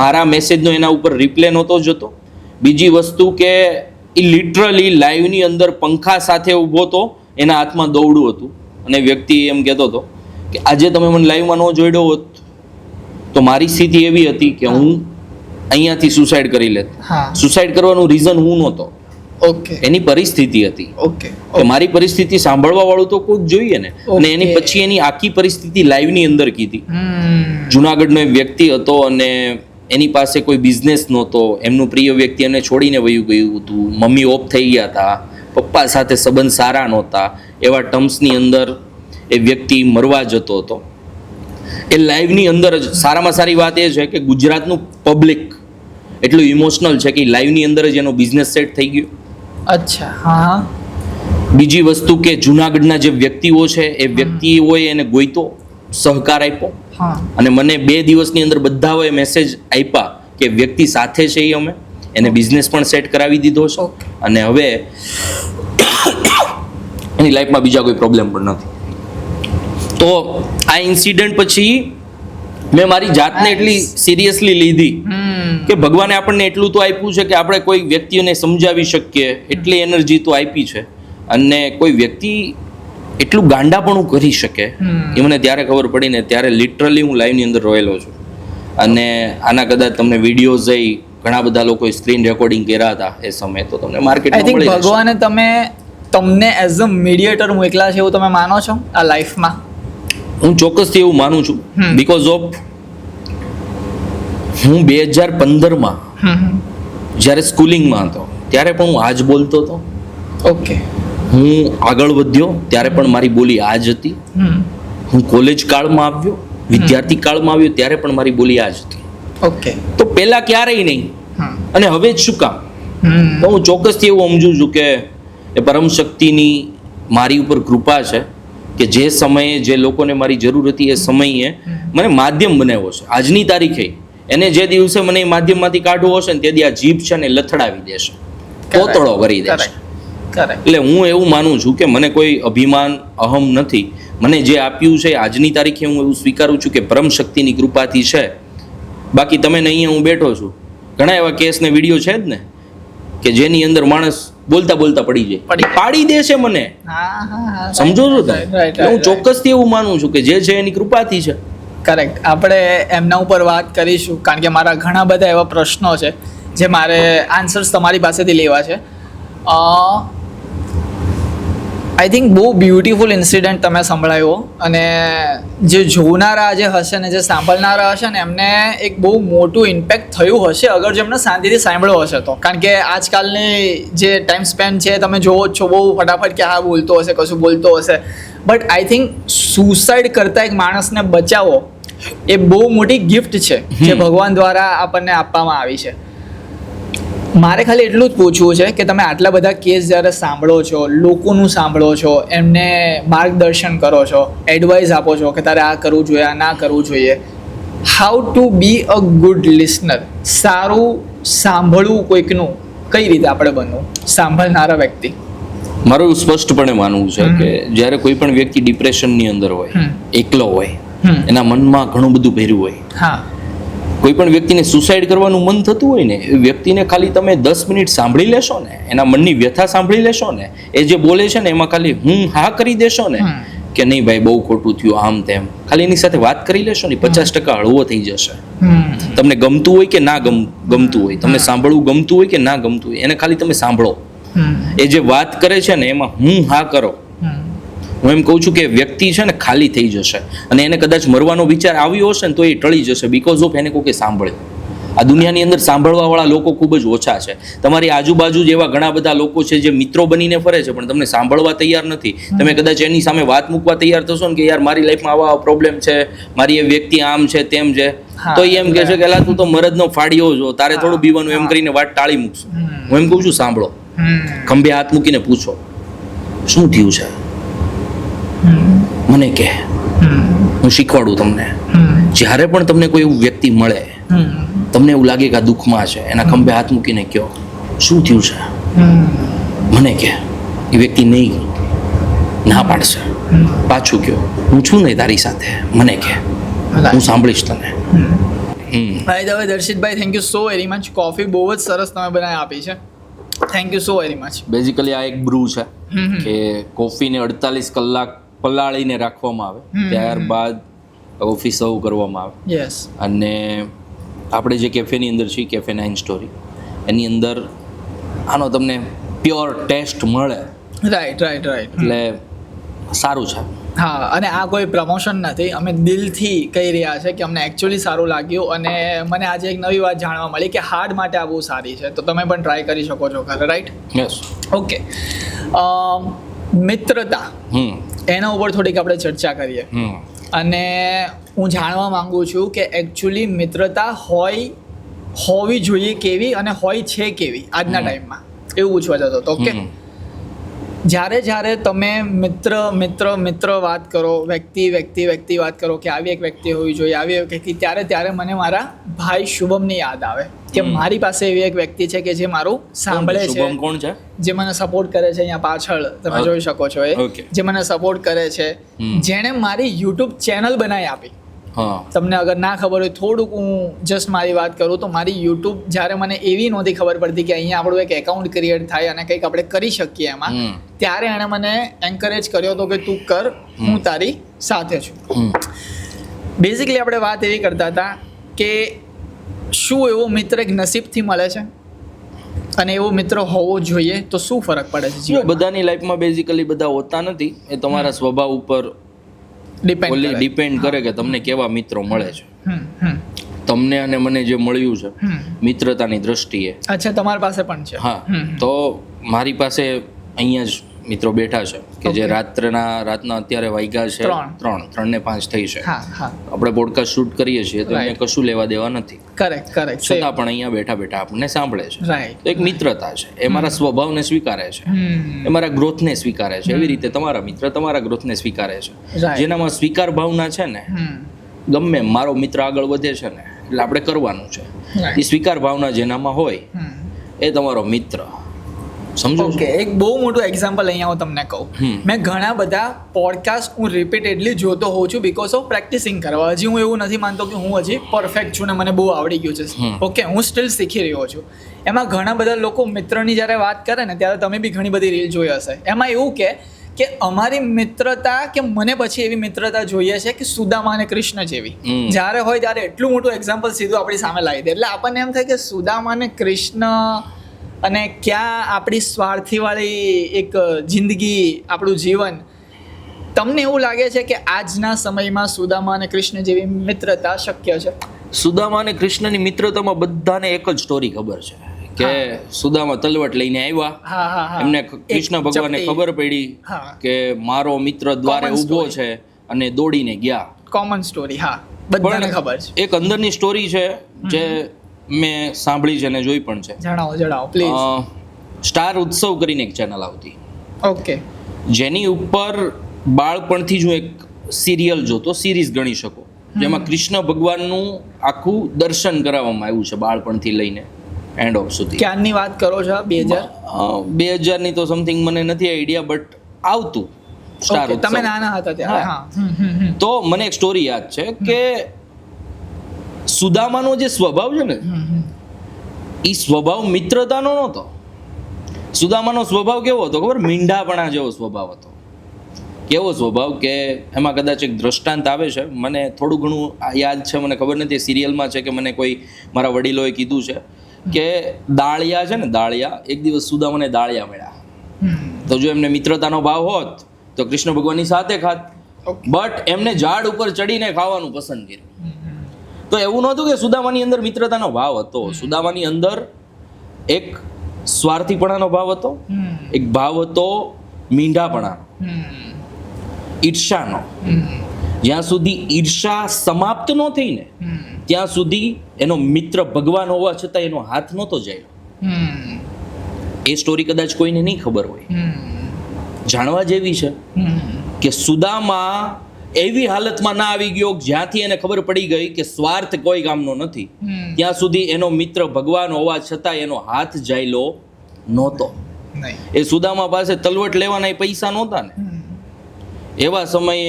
મારા મેસેજનો એના ઉપર રિપ્લે નહોતો જતો. બીજી વસ્તુ કે એ લિટરલી લાઈવ ની અંદર પંખા સાથે ઊભો હતો, એના હાથમાં દોરડું હતું અને વ્યક્તિ એમ કહેતો હતો કે આજે તમે મને લાઈવમાં ન જોડ્યો હોત તો મારી સ્થિતિ એવી હતી કે હું અહીંયાથી સુસાઇડ કરી લેત. સુસાઇડ કરવાનું રીઝન હું નહોતો, એની પરિસ્થિતિ હતી. કે મારી પરિસ્થિતિ સાંભળવા વાળું તો કોઈક જોઈએ ને. અને એની પછી એની આખી પરિસ્થિતિ લાઈવ ની અંદર કીધી. જુનાગઢનો એક વ્યક્તિ હતો અને એની પાસે કોઈ બિઝનેસ નહોતો, એમનું પ્રિય વ્યક્તિ એને છોડીને વયું ગયું હતું, મમ્મી ઓફ થઈ ગયા હતા, પપ્પા સાથે સંબંધ સારા નહોતા, એવા ટર્મ્સની અંદર એ વ્યક્તિ મરવા જતો હતો. એ લાઈવની અંદર જ સારામાં સારી વાત એ છે કે ગુજરાતનું પબ્લિક એટલું ઇમોશનલ છે કે લાઈવની અંદર જ એનો બિઝનેસ સેટ થઈ ગયો.
અચ્છા.
બીજી વસ્તુ કે જુનાગઢના જે વ્યક્તિઓ છે એ વ્યક્તિઓએ એને ગોઈતો, સહકાર આપ્યો અને મને 2 દિવસની અંદર બધાઓએ મેસેજ આપ્યા કે વ્યક્તિ સાથે છે એ અમે એને બિઝનેસ પણ સેટ કરાવી દીધો છે અને હવે એની લાઈફમાં બીજા કોઈ પ્રોબ્લેમ પણ નથી. તો આ ઇન્સિડન્ટ પછી મેં મારી જાતને એટલી સિરિયસલી લીધી કે ભગવાને આપણને એટલું તો આપ્યું છે કે આપણે કોઈ વ્યક્તિઓને સમજાવી શકીએ એટલી એનર્જી તો આપી છે અને કોઈ વ્યક્તિ એટલું ગાંડાપણું કરી શકે એ મને ત્યારે ખબર પડી ને ત્યારે લિટરલી હું લાઈવની અંદર રોયેલો છું. અને આના કદાચ તમને વિડીયોઝ જઈ ઘણા બધા લોકોએ સ્ક્રીન રેકોર્ડિંગ કર્યા હતા એ સમયે તો તમને માર્કેટમાં મળી જશે.
ભગવાને તમને એઝ અ મીડિયેટર મોકલા છે એવું તમે માનો છો આ લાઈફમાં?
હું ચોક્કસથી એવું માનું છું. બીકોઝ ઓફ હું 2015માં જ્યારે સ્કૂલિંગમાં હતો ત્યારે પણ હું આજ બોલતો હતો.
ઓકે.
હું આગળ વધ્યો ત્યારે પણ મારી બોલી આ જ હતી. હું કોલેજ કાળમાં આવ્યો, વિદ્યાર્થી કાળમાં આવ્યો ત્યારે પણ મારી બોલી આ જ હતી.
ઓકે.
તો પહેલા ક્યારેય નહીં અને હવે જ શું કામ? તો હું ચોક્કસથી એવું સમજુ છું કે એ પરમ શક્તિની મારી ઉપર કૃપા છે કે જે સમયે જે લોકોને મારી જરૂર હતી એ સમયે મને માધ્યમ બનાવ્યો છે આજની તારીખે. એને જે દિવસે મને એ માધ્યમમાંથી કાઢવો હશે ને તે દી આ જીભ છે ને લથડાવી દેશે, તોતળો કરી દેશે. એટલે હું એવું માનું છું કે મને કોઈ અભિમાન અહમ નથી. મને જે આપ્યું છે આજની તારીખે હું એવું સ્વીકારું છું કે પરમ શક્તિની કૃપાથી છે. બાકી તમે ને અહીંયા હું બેઠો છું, ઘણા એવા કેસ ને વિડીયો છે જ ને કે જેની અંદર માણસ બોલતા બોલતા પડી જાય, પાડી દે છે મને. સમજો છો તમે? હું ચોક્કસથી એવું માનું છું કે જે છે એની કૃપાથી છે.
કરેક્ટ. આપણે એમના ઉપર વાત કરીશું કારણ કે મારા ઘણા બધા એવા પ્રશ્નો છે જે મારે આન્સર્સ તમારી પાસેથી લેવા છે. આઈ થિંક બહુ બ્યુટિફુલ ઇન્સિડન્ટ તમે સંભળાયો, અને જે જોનારા જે હશે ને જે સાંભળનારા હશે ને એમને એક બહુ મોટું ઇમ્પેક્ટ થયું હશે અગર જેમને શાંતિથી સાંભળ્યો હશે તો. કારણ કે આજકાલની જે ટાઈમ સ્પેન છે તમે જોવો જ છો, બહુ ફટાફટ કે હા બોલતો હશે, કશું બોલતો હશે. બટ આઈ થિંક સુસાઇડ કરતા એક માણસને બચાવો એ બહુ મોટી ગિફ્ટ છે જે ભગવાન દ્વારા આપણને આપવામાં આવી છે. મારે ખાલી એટલું જ પૂછવું છે કે તમે આટલા બધા કેસ જ્યારે સાંભળો છો, લોકોનું સાંભળો છો, એમને માર્ગદર્શન કરો છો, એડવાઇસ આપો છો કે તારે આ કરવું જોઈએ, આ ના કરવું જોઈએ, how to be a good listener, સારું સાંભળવું કોઈકનું કઈ રીતે આપણે બનવું સાંભળનારા વ્યક્તિ?
મારું સ્પષ્ટપણે માનવું છે કે જ્યારે કોઈ પણ વ્યક્તિ ડિપ્રેશનની અંદર હોય, એકલો હોય, એના મનમાં ઘણું બધું ભર્યું હોય, કોઈ પણ વ્યક્તિને સુસાઇડ કરવાનું મન થતું હોય ને, એ વ્યક્તિને ખાલી તમે 10 મિનિટ સાંભળી લેશો ને, એના મનની વ્યથા સાંભળી લેશો ને, એ જે બોલે છે ને એમાં ખાલી હું હા કરી દેશો ને કે નહીં ભાઈ બહુ ખોટું થયું આમ તેમ, ખાલી એની સાથે વાત કરી લેશો ને 50% હળવો થઈ જશે. તમને ગમતું હોય કે ના ગમતું હોય, તમને સાંભળવું ગમતું હોય કે ના ગમતું હોય, એને ખાલી તમે સાંભળો. એ જે વાત કરે છે ને એમાં હું હા કરો. હું એમ કહું છું કે વ્યક્તિ છે ને ખાલી થઈ જશે, અને એને કદાચ મરવાનો વિચાર આવ્યો હશે ને તો એ ટળી જશે બીકોઝ ઓફ એને કોઈ સાંભળે. આ દુનિયાની અંદર સાંભળવાવાળા લોકો ખૂબ જ ઓછા છે. તમારી આજુબાજુ જ એવા ઘણા બધા લોકો છે જે મિત્રો બનીને ફરે છે પણ તમને સાંભળવા તૈયાર નથી. તમે કદાચ એની સામે વાત મૂકવા તૈયાર થશો ને કે યાર મારી લાઈફમાં આવા પ્રોબ્લેમ છે, મારી એ વ્યક્તિ આમ છે તેમ છે, તો એમ કહે છે કે એલા તું તો મરદનો ફાડ્યો છો, તારે થોડું બીવાનું, એમ કરીને વાત ટાળી મૂકશે. હું એમ કહું છું સાંભળો, ખંભે હાથ મૂકીને પૂછો શું થયું છે, મને કે હું શીખવાડું તમને. જ્યારે પણ તમને કોઈ એવું વ્યક્તિ મળે, તમને એવું લાગે કે આ દુઃખમાં છે, એના ખંભે હાથ મૂકીને કહો શું થયું છે, મને કે. એ વ્યક્તિ નહીં ના પાડશે, પાછું કહો હું છું ને તારી સાથે, મને કે હું સાંભળીશ તને.
ભાઈ હવે દર્શિતભાઈ thank you so very much. Coffee બહુ જ સરસ તમે બનાવી આપી છે, thank you so very much.
Basically આ એક બ્રૂ છે કે કોફીને 48 કલાક પલાળીને રાખવામાં આવે, ત્યારબાદ કોફી સર્વ કરવામાં આવે.
યસ.
અને આપણે જે કેફેની અંદર છીએ, કેફે 9 સ્ટોરી, એની અંદર આનો તમને પ્યોર ટેસ્ટ મળે.
રાઈટ.
એટલે સારું છે.
હા, અને આ કોઈ પ્રમોશન નથી, અમે દિલથી કહી રહ્યા છે કે અમને એકચ્યુઅલી સારું લાગ્યું, અને મને આજે એક નવી વાત જાણવા મળી કે હાર્ટ માટે આ બહુ સારી છે, તો તમે પણ ટ્રાય કરી શકો છો ખરે. રાઈટ?
યસ.
ઓકે. મિત્રતા, એના ઉપર થોડીક આપણે ચર્ચા કરીએ. અને હું જાણવા માંગુ છું કે એકચ્યુઅલી મિત્રતા હોવી જોઈએ કેવી અને હોય છે કેવી આજના ટાઈમમાં, એવું પૂછવા જતો હતો. ઓકે. જ્યારે તમે મિત્ર વાત કરો, વ્યક્તિ વાત કરો કે આવી એક વ્યક્તિ હોવી જોઈએ, આવી એક વ્યક્તિ, ત્યારે મને મારા ભાઈ શુભમની યાદ આવે કે મારી પાસે એવી એક વ્યક્તિ છે કે જે મારું સાંભળે છે.
શુભમ કોણ છે?
જે મને સપોર્ટ કરે છે. અહીંયા પાછળ તમે જોઈ શકો છો એ જે મને સપોર્ટ કરે છે, જેણે મારી યુટ્યુબ ચેનલ બનાવી આપી. તમને અગર ના ખબર હોય, થોડુંક હું જસ્ટ મારી વાત કરું તો મારી યુટ્યુબ જ્યારે મને એવી નહોતી ખબર પડતી કે અહીંયા આપણું એક એકાઉન્ટ ક્રિએટ થાય અને કંઈક આપણે કરી શકીએ એમાં, ત્યારે એણે મને એન્કરેજ કર્યો હતો કે તું કર, હું તારી સાથે છું. બેઝિકલી આપણે વાત એવી કરતા હતા કે શું એવો મિત્ર એક નસીબથી મળે છે અને એવો મિત્ર હોવો જોઈએ તો શું ફરક પડે છે?
બધાની લાઈફમાં બેઝિકલી બધા હોતા નથી, એ તમારા સ્વભાવ ઉપર ડિપેન્ડ કરે કે તમને કેવા મિત્રો મળે છે. તમને અને મને જે મળ્યું છે મિત્રતાની દ્રષ્ટિએ.
અચ્છા, તમારી પાસે પણ છે?
હા. તો મારી પાસે અહીંયા જ મિત્રો બેઠા છે કે જે રાતના અત્યારે વાગ્યા છે 3:05 થઈ છે. આપણે પોડકાસ્ટ શૂટ કરીએ છીએ તો એને કશું લેવા દેવા નથી.
કરેક્ટ.
છતાં પણ અહીંયા બેઠા આપણને સાંભળે છે. તો એક મિત્રતા છે, એ મારા સ્વભાવને સ્વીકારે છે, એ મારા ગ્રોથને સ્વીકારે છે. એવી રીતે તમારા મિત્ર તમારા ગ્રોથને સ્વીકારે છે. જેનામાં સ્વીકાર ભાવના છે ને ગમે એમ મારો મિત્ર આગળ વધે છે ને એટલે આપણે કરવાનું છે. એ સ્વીકાર ભાવના જેનામાં હોય એ તમારો મિત્ર. સમજો?
ઓકે, એક બહુ મોટું એક્ઝામ્પલ અહીંયા હું તમને કહું. મેં ઘણા બધા પોડકાસ્ટ હું રિપીટેડલી જોતો હોઉં છું બીકોઝ ઓફ પ્રેક્ટિસિંગ કરવા. હજી હું એવું નથી માનતો કે હું હજી પરફેક્ટ છું ને મને બહુ આવડી ગયું છે. ઓકે, હું સ્ટીલ શીખી રહ્યો છું. એમાં ઘણા બધા લોકો મિત્રની જ્યારે વાત કરે ને ત્યારે તમે બી ઘણી બધી રીલ જોઈ હશે. એમાં એવું કે અમારી મિત્રતા કે મને પછી એવી મિત્રતા જોઈએ છે કે સુદામા અને કૃષ્ણ જેવી. જ્યારે હોય ત્યારે એટલું મોટું એક્ઝામ્પલ સીધું આપણી સામે લાવી દે એટલે આપણને એમ થાય કે સુદામા અને કૃષ્ણ અને ક્યાં આપણી સ્વાર્થીવાળી એક જિંદગી, આપણું જીવન. તમને એવું લાગે છે કે આજના સમયમાં સુદામા અને કૃષ્ણ જેવી મિત્રતા શક્ય છે?
સુદામા અને કૃષ્ણની મિત્રતામાં બધાને એક જ સ્ટોરી ખબર છે કે સુદામા તલવટ લઈને આવ્યા, એમને કૃષ્ણ ભગવાનને ખબર પડી કે મારો મિત્ર દ્વારે ઊભો છે અને દોડીને ગયા.
Common story. હા, બધાને ખબર છે.
એક અંદરની સ્ટોરી છે જે મેં સાંભળી છે અને જોઈ પણ છે.
જણાવો પ્લીઝ.
સ્ટાર ઉત્સવ કરીને એક ચેનલ આવતી.
ઓકે.
જેની ઉપર બાળપણથી જ હું એક સિરિયલ જોતો, સિરીઝ ગણી શકો, જેમાં કૃષ્ણ ભગવાનનું આખું દર્શન કરાવવામાં આવ્યું છે બાળપણથી લઈને એન્ડ ઓફ સુધી.
ક્યારની વાત કરો છો?
2000 તો સમથિંગ મને નથી આઈડિયા, બટ આવતું સ્ટાર ઉત્સવ.
તમે નાના હતા ત્યારે. હા.
તો મને એક સ્ટોરી યાદ છે કે સુદામાનો જે સ્વભાવ છે ને એ સ્વભાવ મિત્રતાનો નહોતો. સુદામાનો સ્વભાવ કેવો હતો ખબર? મીંઢાપણા જેવો સ્વભાવ હતો. કેવો સ્વભાવ કે એમાં કદાચ એક દ્રષ્ટાંત આવે છે, મને થોડું ઘણું યાદ છે, મને ખબર નથી સિરિયલમાં છે કે મને કોઈ મારા વડીલોએ કીધું છે કે દાળિયા છે ને, દાળિયા એક દિવસ સુદામાને દાળિયા મળ્યા. તો જો એમને મિત્રતાનો ભાવ હોત તો કૃષ્ણ ભગવાનની સાથે ખાત, બટ એમને ઝાડ ઉપર ચડીને ખાવાનું પસંદ કર્યું. તો એવું નહોતું કે સુદામાની અંદર મિત્રતાનો ભાવ હતો. સુદામાની અંદર એક સ્વાર્થીપણાનો ભાવ હતો, એક ભાવ હતો મીંઢાપણાનો, ઈર્ષાનો. જ્યાં સુધી ઈર્ષા સમાપ્ત ન થઈ ને ત્યાં સુધી એનો મિત્ર ભગવાન હોવા છતાં એનો હાથ નહોતો જાય. એ સ્ટોરી કદાચ કોઈને નહીં ખબર હોય. જાણવા જેવી છે કે સુદામા એવી હાલતમાં ના આવી ગયો જ્યાંથી એને ખબર પડી ગઈ કે સ્વાર્થ કોઈ કામનો નથી, ત્યાં સુધી એનો મિત્ર ભગવાન હોવા છતાં એનો હાથ જાયલો નહોતો. એ સુદામા પાસે તલવટ લેવાના પૈસા નહોતા ને, એવા સમયે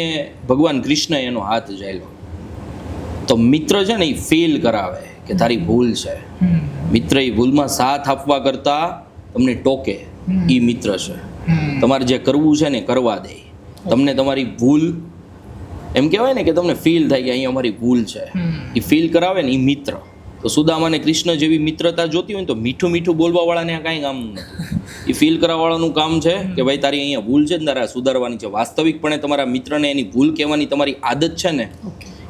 ભગવાન કૃષ્ણ એનો હાથ જાયલો. તો મિત્ર છે ને એ ફીલ કરાવે કે તારી ભૂલ છે. મિત્ર એ ભૂલમાં સાથ આપવા કરતા તમને ટોકે, એ મિત્ર છે. તમારે જે કરવું છે ને કરવા દે. તમને તમારી ભૂલ એમ કહેવાય ને કે તમને ફીલ થાય કે અહીંયા અમારી ભૂલ છે, એ ફીલ કરાવે ને એ મિત્ર. તો સુદામા અને કૃષ્ણ જેવી મિત્રતા જોતી હોય ને તો મીઠું મીઠું બોલવા વાળાને આ કાંઈ કામ નથી. એ ફીલ કરાવવાળાનું કામ છે કે ભાઈ તારી અહીંયા ભૂલ છે ને તારા સુધારવાની છે. વાસ્તવિકપણે તમારા મિત્રને એની ભૂલ કહેવાની તમારી આદત છે ને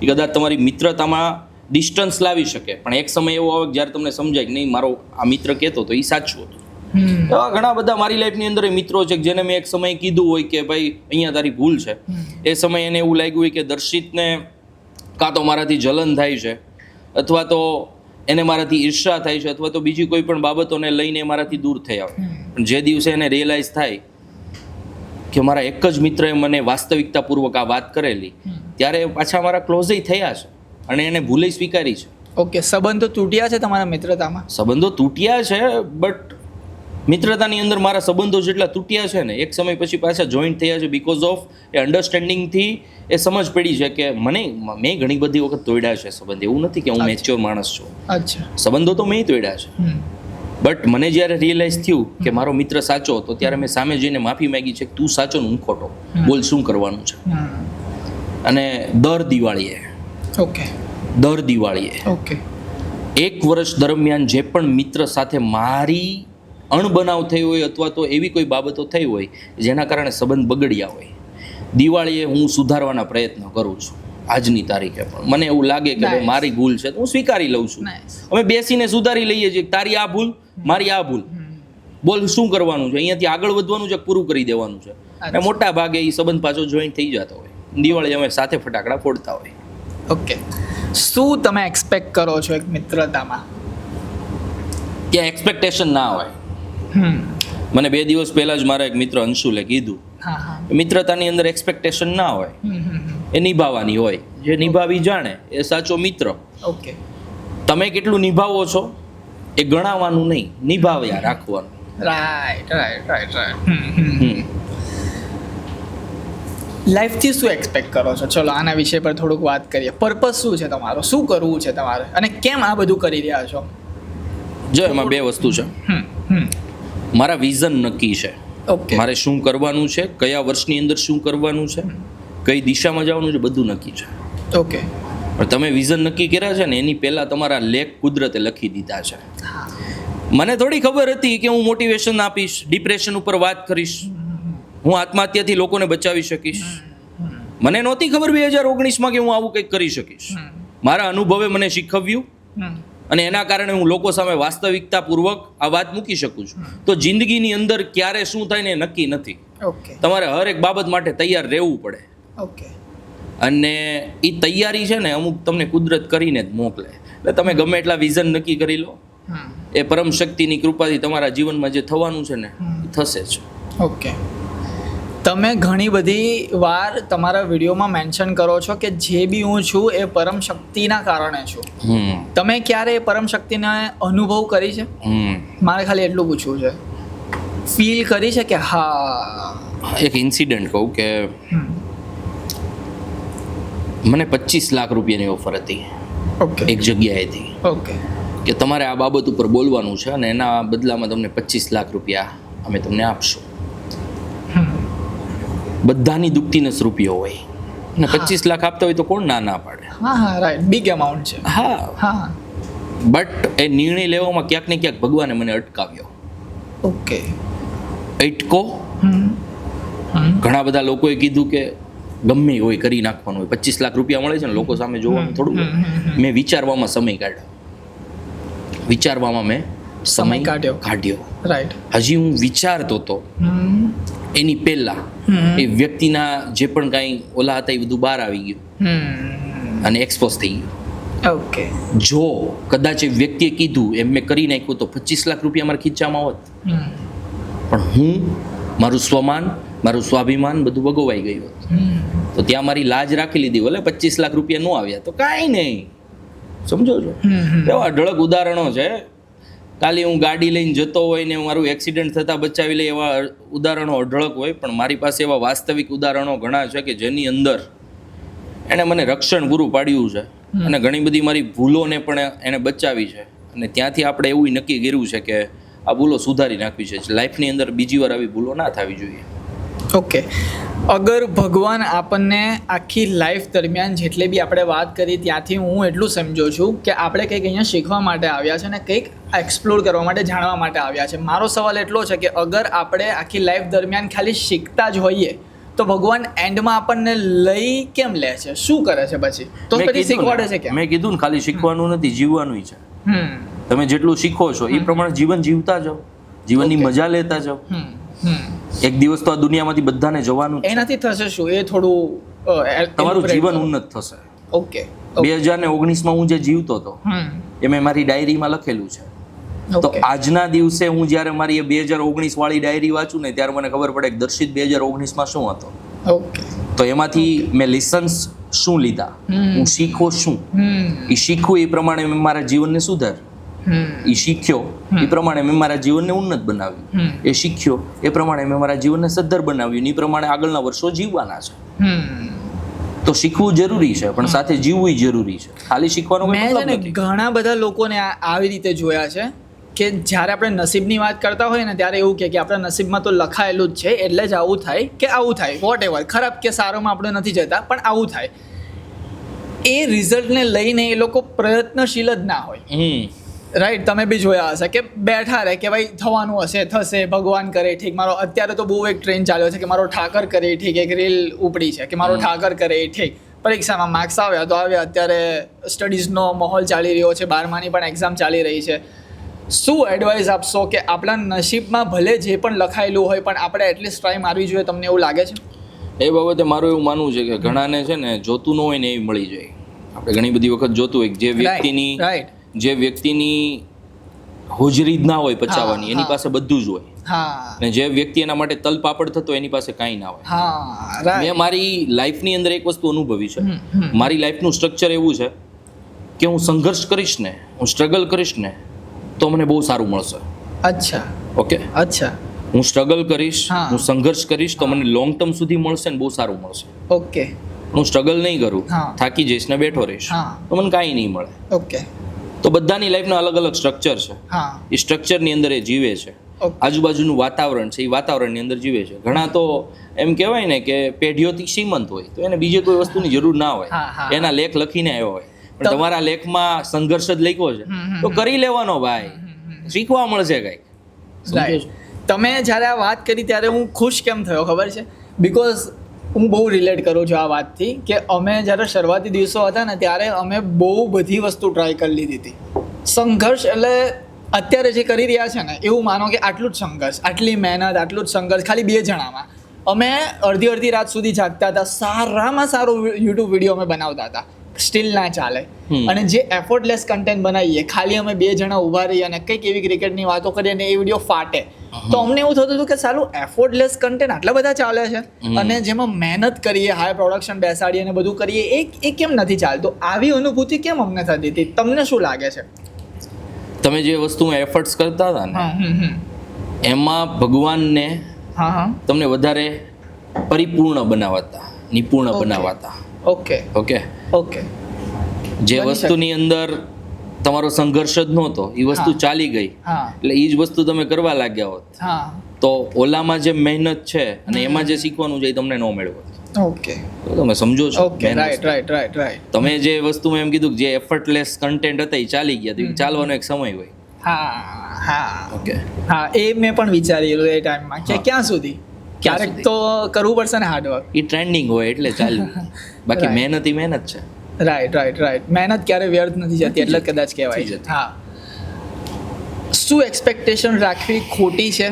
એ કદાચ તમારી મિત્રતામાં ડિસ્ટન્સ લાવી શકે, પણ એક સમય એવો આવે જ્યારે તમને સમજાય કે નહીં મારો આ મિત્ર કહેતો તો એ સાચું હતું. એવા ઘણા બધા મારી લાઈફની અંદર મિત્રો છે જેને મેં એક સમયે કીધું હોય કે ભાઈ અહીંયા તારી ભૂલ છે. એ સમયે એને એવું લાગ્યું હોય કે દર્શિતને કાં તો મારાથી જલન થાય છે, અથવા તો એને મારાથી ઈર્ષા થાય છે, અથવા તો બીજી કોઈ પણ બાબતોને લઈને મારાથી દૂર થઈ આવે. પણ જે દિવસે એને રિયલાઇઝ થાય કે મારા એક જ મિત્રએ મને વાસ્તવિકતાપૂર્વક આ વાત કરેલી, ત્યારે પાછા મારા ક્લોઝ થયા છે અને એને ભૂલે સ્વીકારી છે.
ઓકે, સંબંધો તૂટ્યા છે તમારા મિત્રતામાં?
સંબંધો તૂટ્યા છે, બટ મિત્રતાની અંદર મારા સંબંધો જેટલા તૂટ્યા છે ને એક સમય પછી પાછા જોઈન્ટ થયા છે બીકોઝ ઓફ એ અન્ડરસ્ટેન્ડિંગથી એ સમજ પડી છે કે મેં ઘણી બધી વખત તોડ્યા છે સંબંધ. એવું નથી કે હું મેચ્યોર માણસ છું.
અચ્છા.
સંબંધો તો મેં તોડ્યા છે, બટ મને જ્યારે રિયલાઇઝ થયું કે મારો મિત્ર સાચો હતો ત્યારે મેં સામે જઈને માફી માંગી છે કે તું સાચો ને હું ખોટો, બોલ શું કરવાનું છે. અને દર દિવાળીએ એક વર્ષ દરમિયાન જે પણ મિત્ર સાથે મારી અણબનાવ થઈ હોય અથવા તો એવી કોઈ બાબતો થઈ હોય જેના કારણે સંબંધ બગડ્યા હોય, દિવાળીએ હું સુધારવાના પ્રયત્ન કરું છું. આજની તારીખે પણ મને એવું લાગે કે ભાઈ મારી ભૂલ છે તો હું સ્વીકારી લઉં છું. અમે બેસીને સુધારી લઈએ છીએ તારી આ ભૂલ, મારી આ ભૂલ, બોલ શું કરવાનું છે, અહીંયાથી આગળ વધવાનું છે, પૂરું કરી દેવાનું છે. અને મોટા ભાગે એ સંબંધ પાછો જોઈન્ટ થઈ જતો હોય. દિવાળી અમે સાથે ફટાકડા ફોડતા હોય.
ઓકે, શું તમે એક્સપેક્ટ કરો છો એક મિત્રતામાં?
ત્યાં એક્સપેક્ટેશન ના હોય. મને 2 દિવસ પહેલા જ મારા એક મિત્ર અંશુલે કીધું, મિત્રતાની અંદર એક્સપેક્ટેશન ના હોય, એ નિભાવવાની હોય. જે નિભાવી જાણે એ સાચો મિત્ર.
ઓકે.
તમે કેટલું નિભાવો છો એ ગણાવવાનું નહીં, નિભાવ્યા રાખવાનું.
રાઈટ. લાઈફથી શું એક્સપેક્ટ કરો છો? ચલો આના વિષય પર થોડુંક વાત કરીએ. પર્પઝ શું છે તમારો? શું કરવું છે તમારે અને કેમ આ બધું કરી રહ્યા છો?
જો એમાં બે વસ્તુ છે. મારા વિઝન નક્કી છે.
ઓકે.
મારે શું કરવાનું છે, કયા વર્ષની અંદર શું કરવાનું છે, કઈ દિશામાં જવાનું છે, બધું નક્કી છે.
ઓકે.
પણ તમે વિઝન નક્કી કર્યા છે ને એની પહેલા તમારા લેખ કુદરતે લખી દીધા છે. મને થોડી ખબર હતી કે હું મોટિવેશન આપીશ, ડિપ્રેશન ઉપર વાત કરીશ, હું આત્મહત્યાથી લોકોને બચાવી શકીશ. મને નહોતી ખબર 2019માં કે હું આવું કંઈક કરી શકીશ. મારા અનુભવે મને શીખવ્યું અને એના કારણે હું લોકો સામે વાસ્તવિકતાપૂર્વક આ વાત મૂકી શકું છું. તો જિંદગીની અંદર ક્યારે શું થાય ને એ નક્કી નથી.
ઓકે.
તમારે હર એક બાબત માટે તૈયાર રહેવું પડે.
ઓકે.
અને એ તૈયારી છે ને અમુક તમને કુદરત કરીને જ મોકલે. એટલે તમે ગમે એટલા વિઝન નક્કી કરી લો, એ પરમ શક્તિની કૃપાથી તમારા જીવનમાં જે થવાનું છે ને એ થશે જ.
ઓકે. તમે ઘણી બધી વાર તમારા વિડીયોમાં મેન્શન કરો છો કે જે બી હું છું એ પરમ શક્તિના કારણે છું. તમે ક્યારે એ પરમ શક્તિને અનુભવ કરી છે? મારે ખાલી એટલું પૂછવું છે. ફીલ કરી છે કે હા?
એક ઇન્સિડન્ટ કહું કે મને 25 લાખ રૂપિયાની ઓફર હતી
ઓકે.
એક જગ્યાએથી
ઓકે.
કે તમારે આ બાબત ઉપર બોલવાનું છે અને એના બદલામાં તમને 25 લાખ રૂપિયા અમે તમને આપશું. બધાની દુખતી રૂપિયો હોય અને 25 લાખ આપતા હોય તો કોણ ના પાડે?
હા રાઈટ. બિગ અમાઉન્ટ છે.
હા. બટ એ નિર્ણય લેવામાં ક્યાંક ને ક્યાંક ભગવાને મને અટકાવ્યો.
ઓકે.
અટકો. ઘણા બધા લોકોએ કીધું કે ગમે હોય કરી નાખવાનું હોય, 25 લાખ રૂપિયા મળે છે ને લોકો સામે જોવાનું થોડું. મેં વિચારવામાં સમય કાઢ્યો. મેં સમય કાઢ્યો. રાઈટ. હજી હું વિચારતો હતો એની પહેલા એ વ્યક્તિના જે પણ કાંઈ ઓલા હતા એ બધું બહાર આવી ગયું અને એક્સપોઝ થઈ ગયું.
ઓકે.
જો કદાચ એ વ્યક્તિએ કીધું એમ મેં કરી નાખ્યું તો 25 લાખ રૂપિયા મારા ખીચામાં હોત. પણ હું મારું સ્વમાન, મારું સ્વાભિમાન બધું ભગવાઈ ગયું હતું. તો ત્યાં મારી લાજ રાખી લીધી. ભલે 25 લાખ રૂપિયા ન આવ્યા તો કાંઈ નહીં, સમજો છો? એવા અઢળક ઉદાહરણો છે. કાલે હું ગાડી લઈને જતો હોય ને મારું એક્સિડન્ટ થતાં બચાવી લે એવા ઉદાહરણો અઢળક હોય. પણ મારી પાસે એવા વાસ્તવિક ઉદાહરણો ઘણા છે કે જેની અંદર એણે મને રક્ષણ પૂરું પાડ્યું છે અને ઘણી બધી મારી ભૂલોને પણ એણે બચાવી છે. અને ત્યાંથી આપણે એવું નક્કી કર્યું છે કે આ ભૂલો સુધારી નાખવી છે. લાઈફની અંદર બીજી વાર આવી ભૂલો ના થવી જોઈએ.
ઓકે. અગર ભગવાન આપણને આખી લાઈફ દરમિયાન જેટલી બી આપણે વાત કરી ત્યાંથી હું એટલું સમજો છું કે આપણે કંઈક અહીંયા શીખવા માટે આવ્યા છે અને કંઈક એક્સપ્લોર કરવા માટે, જાણવા માટે આવ્યા છે. મારો સવાલ એટલો છે કે અગર આપણે આખી લાઈફ દરમિયાન ખાલી શીખતા જ હોઈએ તો ભગવાન એન્ડમાં આપણને લઈ કેમ લે છે? શું કરે છે પછી? તો પછી શીખવાડે છે કેમ?
મેં કીધું ને ખાલી શીખવાનું નથી, જીવવાનું છે. તમે જેટલું શીખો છો એ પ્રમાણે જીવન જીવતા જાઓ, જીવનની મજા લેતા જાઓ. એક દિવસ તો આ દુનિયામાંથી બધાને જવાનું છે.
એનાથી થશે શું? એ થોડું
તમારું જીવન ઉન્નત થશે.
ઓકે.
2019માં હું જે જીવતો હતો એ મેં મારી ડાયરીમાં લખેલું છે. તો આજના દિવસે હું જ્યારે મારી એ 2019 વાળી ડાયરી વાંચું ને ત્યારે મને ખબર પડે કે દર્શિત 2019માં શું હતો.
ઓકે.
તો એમાંથી મેં લેસન્સ શું લીધા, હું શીખો શું, એ શીખવું એ પ્રમાણે મેં મારા જીવનને સુધાર, એ શીખ્યો એ પ્રમાણે મેં મારા જીવનને ઉન્નત બનાવ્યું, એ શીખ્યો એ પ્રમાણે મેં મારા જીવનને સદ્ધર બનાવ્યું, એ પ્રમાણે આગળના વર્ષો જીવવાના છે. તો શીખવું જરૂરી છે પણ સાથે જીવવું જરૂરી છે. ખાલી શીખવાનો કોઈ મતલબ નથી.
ઘણા બધા લોકોને આવી રીતે જોયા છે કે જ્યારે આપણે નસીબની વાત કરતા હોય ને ત્યારે એવું કે આપણા નસીબમાં તો લખાયેલું જ છે એટલે જ આવું થાય કે આવું થાય, વોટ એવર, ખરાબ કે સારોમાં આપણે નથી જતા પણ આવું થાય. એ રિઝલ્ટને લઈને એ લોકો પ્રયત્નશીલ જ ના હોય. રાઈટ. તમે બી જોયા હશે કે બેઠા રહે કે ભાઈ થવાનું હશે, થશે, ભગવાન કરે ઠીક. મારો અત્યારે તો બહુ એક ટ્રેન્ડ ચાલ્યો છે કે મારો ઠાકર કરે ઠીક. એક રીલ ઉપડી છે કે મારો ઠાકર કરે ઠીક. પરીક્ષામાં માર્ક્સ આવ્યા તો આવ્યા. અત્યારે સ્ટડીઝનો માહોલ ચાલી રહ્યો છે, 12માની પણ એક્ઝામ ચાલી રહી છે. શું એડવાઇસ આપશો કે આપણા નસીબમાં ભલે જે પણ લખાયેલું હોય પણ આપણે એટલીસ્ટ ટ્રાય મારવી જોઈએ? તમને એવું લાગે છે?
એ બાબતે મારું એવું માનવું છે કે ઘણાને છે ને જોતું ન હોય ને એ મળી જાય. આપણે ઘણી બધી વખત જોતું હોય જે વ્યક્તિની હોજરી જ ના હોય પચાવવાની, એની પાસે બધું જ હોય.
હા
અને જે વ્યક્તિ એના માટે તલપાપડ થતો એની પાસે કાંઈ ના હોય.
હા right.
મેં મારી લાઈફની અંદર એક વસ્તુ અનુભવી છે. મારી લાઈફનું સ્ટ્રક્ચર એવું છે કે હું સંઘર્ષ કરીશ ને, હું સ્ટ્રગલ કરીશ ને તો મને બહુ સારું મળશે.
અચ્છા
ઓકે,
અચ્છા
હું સ્ટ્રગલ કરીશ,
હા.
હું સંઘર્ષ કરીશ તો મને લોંગ ટર્મ સુધી મળશે ને બહુ સારું મળશે.
ઓકે
હું સ્ટ્રગલ નહીં કરું,
હા.
થાકી જઈશ ને બેઠો રહીશ
હા.
તો મને કાંઈ નહીં મળે.
ઓકે
તો બધાની લાઈફના અલગ અલગ સ્ટ્રક્ચર છે.
હા
એ સ્ટ્રક્ચરની અંદર એ જીવે છે.
ઓકે.
આજુબાજુનું વાતાવરણ છે એ વાતાવરણની અંદર જીવે છે. ઘણા તો એમ કહેવાય ને કે પેઢીઓથી શ્રીમંત હોય તો એને બીજે કોઈ વસ્તુની જરૂર ના હોય,
હા, હા.
એના લેખ લખીને આવ્યો હોય, પણ તમારા લેખમાં સંઘર્ષ જ લખ્યો છે તો કરી લેવાનો ભાઈ, શીખવા મળશે કંઈક.
રાઈટ. તમે જ્યારે આ વાત કરી ત્યારે હું ખુશ કેમ થયો ખબર છે? બિકોઝ હું બહુ રિલેટ કરું છું આ વાતથી કે અમે જ્યારે શરૂઆતી દિવસો હતા ને ત્યારે અમે બહુ બધી વસ્તુ ટ્રાય કરી લીધી હતી. સંઘર્ષ એટલે અત્યારે જે કરી રહ્યા છે ને એવું માનો કે આટલું જ સંઘર્ષ, આટલી મહેનત, આટલું જ સંઘર્ષ ખાલી 2 જણામાં. અમે અડધી રાત સુધી જાગતા હતા, સારામાં સારો યુટ્યુબ વિડીયો અમે બનાવતા હતા, સ્ટીલ ના ચાલે. અને જે એફર્ટલેસ કન્ટેન્ટ બનાવીએ, ખાલી અમે 2 જણા ઊભા રહીએ અને કંઈક એવી ક્રિકેટની વાતો કરીએ અને એ વિડીયો ફાટે, તો અમને એવું થતું હતું કે સાલું એફર્ટલેસ કન્ટેન્ટ આટલા બધા ચાલે છે અને જેમાં મહેનત કરીએ, હાઈ પ્રોડક્શન બેસાડીએ અને બધું કરીએ એ કેમ નથી ચાલતું? આવી અનુભૂતિ કેમ અમને થતી હતી? તમને શું લાગે છે?
તમે જે વસ્તુમાં એફર્ટ્સ કરતા હતા ને એમાં ભગવાનને તમને વધારે પરિપૂર્ણ બનાવતા, નિપુણ બનાવતા.
Okay
okay
okay.
જે વસ્તુની અંદર તમારો સંઘર્ષ જ નહોતો એ વસ્તુ ચાલી ગઈ, એટલે એ જ વસ્તુ તમે કરવા લાગ્યા હોત તો ઓલામાં જે મહેનત છે અને એમાં જે શીખવાનું છે એ તમને ન મેળવો.
ઓકે,
તો તમે સમજો છો?
Okay, right right right right.
તમે જે વસ્તુમાં એમ કીધું કે જે એફર્ટલેસ કન્ટેન્ટ હતા એ ચાલી ગયા, તો ચાલવાનો એક સમય હોય.
હા હા
ઓકે,
હા, એ મેં પણ વિચારેલું એ ટાઈમમાં કે ક્યાં સુધી, ક્યારેક તો કરવું પડશે ને હાર્ડવર્ક.
એ ટ્રેન્ડિંગ હોય એટલે ચાલ્યું, બાકી મહેનત એ મહેનત છે.
Right right right. મહેનત ક્યારે વ્યર્થ નથી જતી એટલે કદાચ કહેવાય. હા. શું એક્સપેક્ટેશન રાખવી ખોટી છે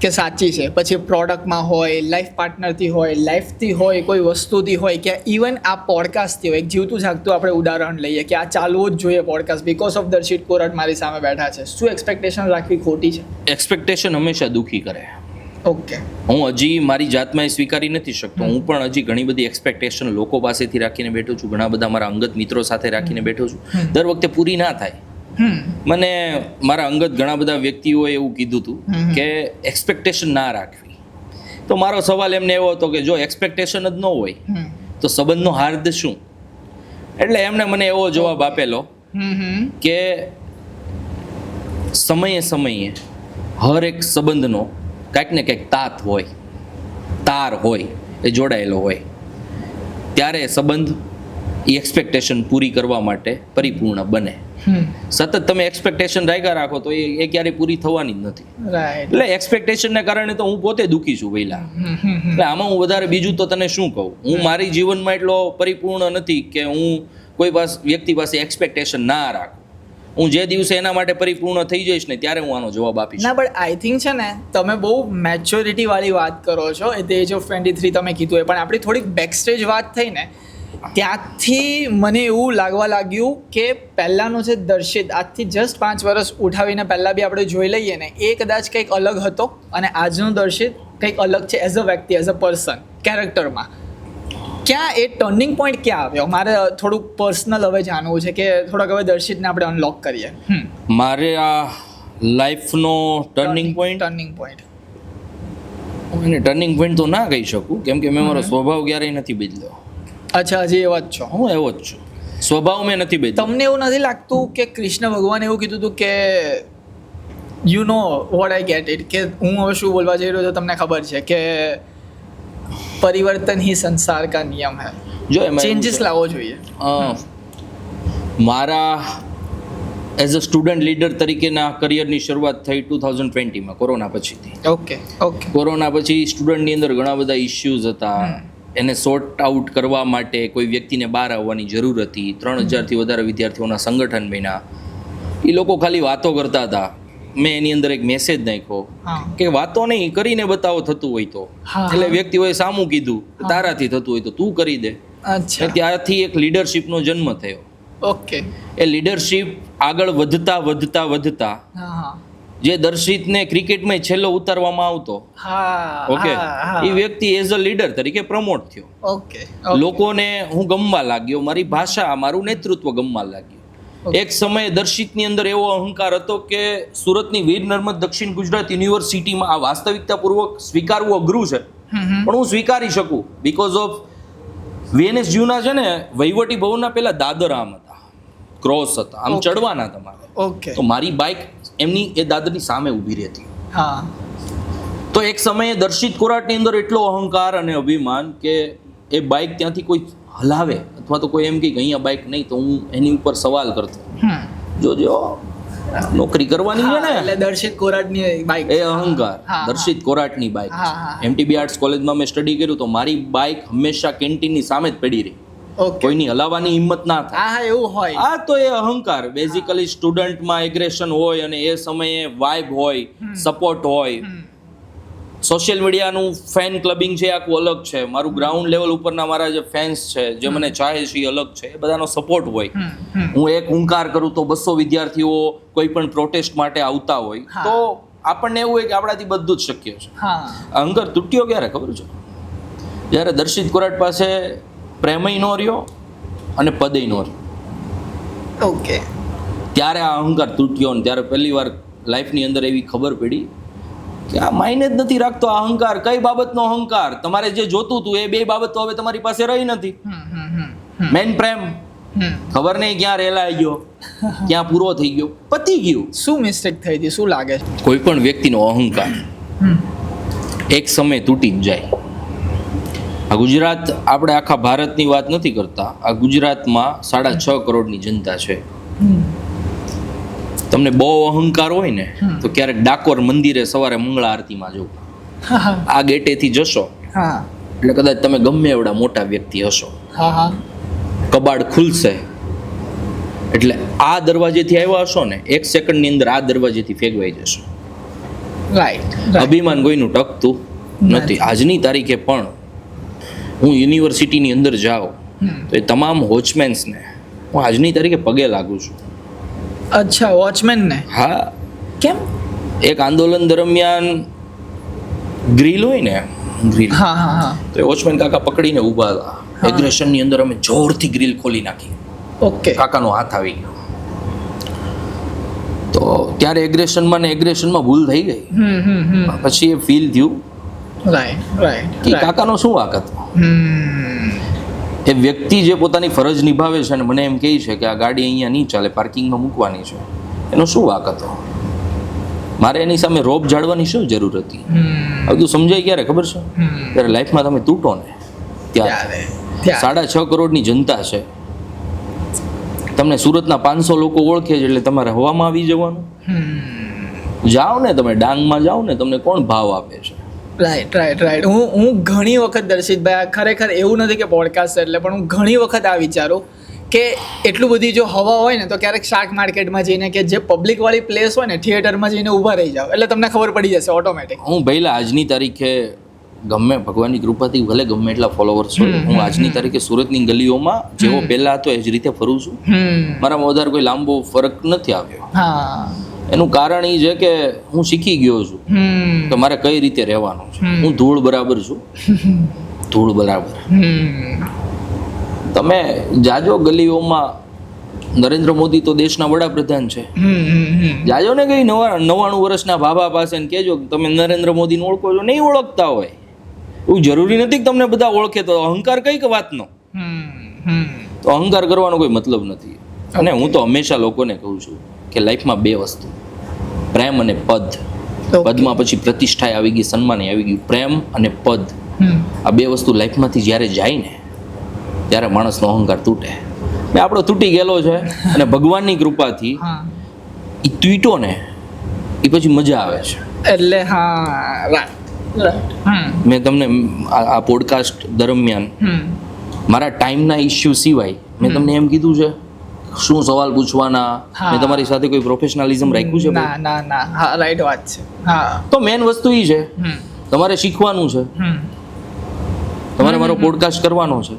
કે સાચી છે? પછી પ્રોડક્ટમાં હોય, લાઈફ પાર્ટનરથી હોય, લાઈફથી હોય, કોઈ વસ્તુથી હોય, કે ઇવન આ પોડકાસ્ટથી હોય. એક જીવતું જાગતું આપણે ઉદાહરણ લઈએ કે આ ચાલવું જ જોઈએ podcast because of Darshit court મારી સામે બેઠા છે. શું એક્સપેક્ટેશન રાખવી ખોટી છે?
એક્સપેક્ટેશન હંમેશા દુઃખી કરે.
ઓકે.
હું હજી મારી જાતમાં એ સ્વીકારી નથી શકતો. હું પણ હજી ઘણી બધી એક્સપેક્ટેશન લોકો પાસેથી રાખીને બેઠો છું, ઘણા બધા મારા અંગત મિત્રો સાથે રાખીને બેઠો છું. દર વખતે પૂરી ના થાય. મને મારા અંગત ઘણા બધા વ્યક્તિઓએ એવું કીધું હતું કે એક્સપેક્ટેશન ના રાખવી. તો મારો સવાલ એમને એવો હતો કે જો એક્સપેક્ટેશન જ ન હોય તો સંબંધનો હાર્દ શું? એટલે એમણે મને એવો જવાબ આપેલો કે સમયે સમયે હર એક સંબંધનો કાંઈક ને કંઈક તાર હોય, એ જોડાયેલો હોય, ત્યારે સંબંધ એ એક્સપેક્ટેશન પૂરી કરવા માટે પરિપૂર્ણ બને. સતત તમે એક્સપેક્ટેશન રાખ્યા રાખો તો એ ક્યારેય પૂરી થવાની જ નથી. એટલે એક્સપેક્ટેશનને કારણે તો હું પોતે દુઃખી છું પહેલા. એટલે આમાં હું વધારે બીજું તો તને શું કહું? હું મારી જીવનમાં એટલો પરિપૂર્ણ નથી કે હું કોઈ વ્યક્તિ પાસે એક્સપેક્ટેશન ના રાખું. હું જે દિવસે એના માટે પરિપૂર્ણ થઈ જઈશ ને ત્યારે હું આનો જવાબ આપીશ.
ના, બટ આઈ થિંક છે ને તમે બહુ મેચ્યોરિટી વાળી વાત કરો છો. એટ ધ એજ ઓફ 23 તમે કીધું એ પણ આપણી થોડીક બેકસ્ટેજ વાત થઈ ને ત્યાંથી મને એવું લાગવા લાગ્યું કે પહેલાંનો જે દર્શિત આજથી જસ્ટ 5 વર્ષ ઉઠાવીને પહેલાં બી આપણે જોઈ લઈએ ને એ કદાચ કંઈક અલગ હતો અને આજનો દર્શિત કંઈક અલગ છે એઝ અ વ્યક્તિ, એઝ અ પર્સન, કેરેક્ટરમાં. ક્યાં એ ટર્નિંગ પોઈન્ટ ક્યાં આવ્યો? મારે થોડુંક પર્સનલ હવે જાણવું છે કે થોડાક હવે દર્શિતને આપણે અનલોક કરીએ.
મારે આ લાઈફનો ટર્નિંગ પોઈન્ટ એને ટર્નિંગ પોઈન્ટ તો ના કહી શકું કેમ કે મેં મારો સ્વભાવ ક્યારેય નથી બદલ્યો.
અચ્છા, હજી એવા જ છો?
હું એવો જ છું, સ્વભાવ મેં નથી બદલ્યો.
તમને એવું નથી લાગતું કે કૃષ્ણ ભગવાન એવું કીધું હતું કે you know what I get it, કે હું હવે શું બોલવા જઈ રહ્યો છું તમને ખબર છે કે પરિવર્તન ही संसार का नियम है,
જો એમાં
ચેન્જીસ લાવવો જોઈએ.
મારા એઝ અ સ્ટુડન્ટ લીડર તરીકેના કરિયરની શરૂઆત થઈ 2020માં કોરોના પછીથી.
ઓકે.
કોરોના પછી સ્ટુડન્ટની અંદર ઘણા બધા ઇશ્યુઝ હતા. એને સોર્ટ આઉટ કરવા માટે કોઈ વ્યક્તિને બહાર આવવાની જરૂર હતી. 3000થી વધારે વિદ્યાર્થીઓના સંગઠન બન્યા. એ લોકો ખાલી વાતો કરતા હતા. મેં એની અંદર એક મેસેજ નાખ્યો કે વાતો નહીં, કરીને બતાવો થતું હોય તો. એટલે વ્યક્તિઓએ સામું કીધું તારાથી થતું હોય તો તું કરી દે. ત્યારથી એક લીડરશિપનો જન્મ થયો.
ઓકે.
એ લીડરશિપ આગળ વધતા વધતા વધતા
હા હા
જે દર્શિતને ક્રિકેટમાં છેલ્લો ઉતારવામાં આવતો,
હા
ઓકે,
હા,
એ વ્યક્તિ એઝ અ લીડર તરીકે પ્રમોટ થયો.
ઓકે.
લોકોને હું ગમવા લાગ્યો, મારી ભાષા, મારું નેતૃત્વ ગમવા લાગ્યું. એક સમયે દર્શિતની અંદર એવો અહંકાર હતો કે સુરતની વીર નર્મદ દક્ષિણ ગુજરાત યુનિવર્સિટીમાં આ વાસ્તવિકતાપૂર્વક સ્વીકારવું અઘરું છે, પણ હું સ્વીકારી શકું બીકોઝ ઓફ VNSUના છે ને વહીવટી ભવનના પેલા દાદર આમ હતા, ક્રોસ હતા, આમ ચડવાના તમારે.
ઓકે.
તો મારી બાઇક એમની એ દાદરની સામે ઊભી રહેતી.
હા.
તો એક સમયે દર્શિત કોરાટની અંદર એટલો અહંકાર અને અભિમાન કે એ બાઇક ત્યાંથી કોઈ હલાવે અથવા તો કોઈ એમ કે અહીંયા બાઇક નહીં, તો હું એની ઉપર સવાલ કરતો, જોજો નોકરી કરવાની છે ને,
એટલે દર્શિત કોરાટની બાઇક,
એ અહંકાર. દર્શિત કોરાટની બાઇક. MTB આર્ટ્સ કોલેજમાં મેં સ્ટડી કર્યું તો મારી બાઇક હંમેશા કેન્ટીનની સામે જ પડી રહી, કોઈની હલાવવાની હિંમત ના થાય.
હા એવું હોય.
આ તો એ અહંકાર બેઝિકલી સ્ટુડન્ટમાં એગ્રેશન હોય અને એ સમયે વાઇબ હોય, સપોર્ટ હોય. સોશિયલ મીડિયાનું ફેન ક્લબિંગ છે આખું અલગ છે, મારું ગ્રાઉન્ડ લેવલ ઉપરના મારા જે ફેન્સ છે જે મને ચાહે છે એ અલગ છે, એ બધાનો સપોર્ટ હોય. હું એક હુંકાર કરું તો 200 વિદ્યાર્થીઓ કોઈ પણ પ્રોટેસ્ટ માટે આવતા હોય તો આપણને એવું હોય કે આપણાથી બધું જ શક્ય છે. અહંકાર તૂટ્યો ક્યારે ખબર છે? જ્યારે દર્શિત કોરાટ પાસે પ્રેમય નો રહ્યો અને પદય નો રહ્યો.
ઓકે.
ત્યારે આ અહંકાર તૂટ્યો ને ત્યારે પહેલી વાર લાઈફની અંદર એવી ખબર પડી કે આ માયને જ નથી રાખતો આ અહંકાર. કઈ બાબતનો અહંકાર? તમારે જે જોતું હતું એ બે બાબત તો હવે તમારી પાસે રહી નથી. મેન પ્રેમ ખબર નહીં ક્યાં રેલાઈ ગયો, ક્યાં પૂરો થઈ ગયો, પતી ગયું.
શું મિસ્ટેક થઈ હતી, શું લાગે છે?
કોઈ પણ વ્યક્તિનો અહંકાર એક સમય તૂટી જ જાય. આ ગુજરાત, આપણે આખા ભારતની વાત નથી કરતા, આ ગુજરાતમાં 6.5 કરોડની જનતા છે. તમને બહુ અહંકાર હોય ને તો ક્યારેક ડાકોર મંદિરે સવારે મંગળા આરતીમાં જવું, આ ગેટેથી જશો એટલે કદાચ તમે ગમે એવડા મોટા વ્યક્તિ હશો, કબાડ ખુલશે એટલે આ દરવાજેથી આવ્યા હશો ને 1 સેકન્ડની અંદર આ દરવાજેથી ફેંકવાઈ જશો.
રાઈટ.
અભિમાન કોઈનું ટકતું નથી. આજની તારીખે પણ હું યુનિવર્સિટીની અંદર જાઉં તો એ તમામ વોચમેન્સને હું આજની તારીખે પગે લાગુ છું.
અચ્છા, વોચમેન ને?
હા.
કેમ?
એક આંદોલન દરમિયાન ગ્રીલ હોય ને, ગ્રીલ, તો એ વોચમેન કાકા પકડીને ઊભા હતા. એગ્રેશનની અંદર અમે જોરથી ગ્રીલ ખોલી નાખી.
ઓકે.
કાકાનો હાથ આવી ગયો. તો ત્યારે એગ્રેશનમાં ભૂલ થઈ ગઈ. પછી એ ફીલ થયું કે કાકાનો શું વાંક હતો. એ વ્યક્તિ જે પોતાની ફરજ નિભાવે છે અને મને એમ કહે છે કે આ ગાડી અહીંયા નહીં ચાલે, પાર્કિંગમાં મૂકવાની છે, એનો શું વાંક હતો? મારે એની સામે રોપ જાળવાની શું જરૂર હતી? આ બધું સમજાય ક્યારે ખબર છે? ત્યારે લાઈફમાં તમે તૂટો ને ત્યારે. 6.5 કરોડની જનતા છે, તમને સુરતના 500 લોકો ઓળખે છે એટલે તમારે હવામાં આવી જવાનું. જાઓ ને તમે ડાંગમાં જાઓ ને, તમને કોણ ભાવ આપે છે?
રાઈટ. હું ઘણી વખત દર્શિતભાઈ, ખરેખર એવું નથી કે પોડકાસ્ટ એટલે, પણ હું ઘણી વખત આ વિચારું કે એટલું બધી જો હવા હોય ને તો ક્યારેક શાક માર્કેટમાં જઈને કે જે પબ્લિક વાળી પ્લેસ હોય ને થિયેટરમાં જઈને ઊભા રહી જાવ એટલે તમને ખબર પડી જશે ઓટોમેટિક.
હું પહેલા આજની તારીખે ગમે ભગવાનની કૃપાથી ભલે ગમે એટલા ફોલોવર્સ હોય, હું આજની તારીખે સુરતની ગલીઓમાં જેવો પહેલા હતો એ જ રીતે ફરું છું. મારામાં વધારે કોઈ લાંબો ફરક નથી આવ્યો. એનું કારણ એ છે કે હું શીખી ગયો છું કે મારે કઈ રીતે રહેવાનું છે. હું ધૂળ બરાબર છું, ધૂળ બરાબર. તમે જાજો ગલીઓમાં, નરેન્દ્ર મોદી તો દેશના વડાપ્રધાન છે, જાજો ને કઈ 99 વર્ષના ભાભા પાસે ને કહેજો તમે નરેન્દ્ર મોદીને ઓળખો છો. નહીં ઓળખતા હોય, એવું જરૂરી નથી કે તમને બધા ઓળખે. તો અહંકાર કઈ વાતનો? તો અહંકાર કરવાનો કોઈ મતલબ નથી. અને હું તો હંમેશા લોકોને કહું છું કે લાઈફમાં 2 વસ્તુ, પ્રેમ અને પદ. પદમાં પછી પ્રતિષ્ઠા આવી ગઈ, સન્માન આવી ગયું. પ્રેમ અને પદ, આ 2 વસ્તુ લાઈફમાંથી જ્યારે જાય ને ત્યારે માણસનો અહંકાર તૂટે. આપણો તૂટી ગયેલો છે અને ભગવાનની કૃપાથી એ તૂટ્યો ને એ પછી મજા આવે છે.
એટલે
મેં તમને આ પોડકાસ્ટ દરમિયાન મારા ટાઈમના ઇશ્યુ સિવાય મેં તમને એમ કીધું છે શું સવાલ પૂછવાના, મેં તમારી સાથે કોઈ પ્રોફેશનલિઝમ રાખ્યું છે?
ના. હા, રાઈટ વાત છે. હા,
તો મેન વસ્તુ એ છે તમારે શીખવાનું છે, તમારે મારો પોડકાસ્ટ કરવાનો છે.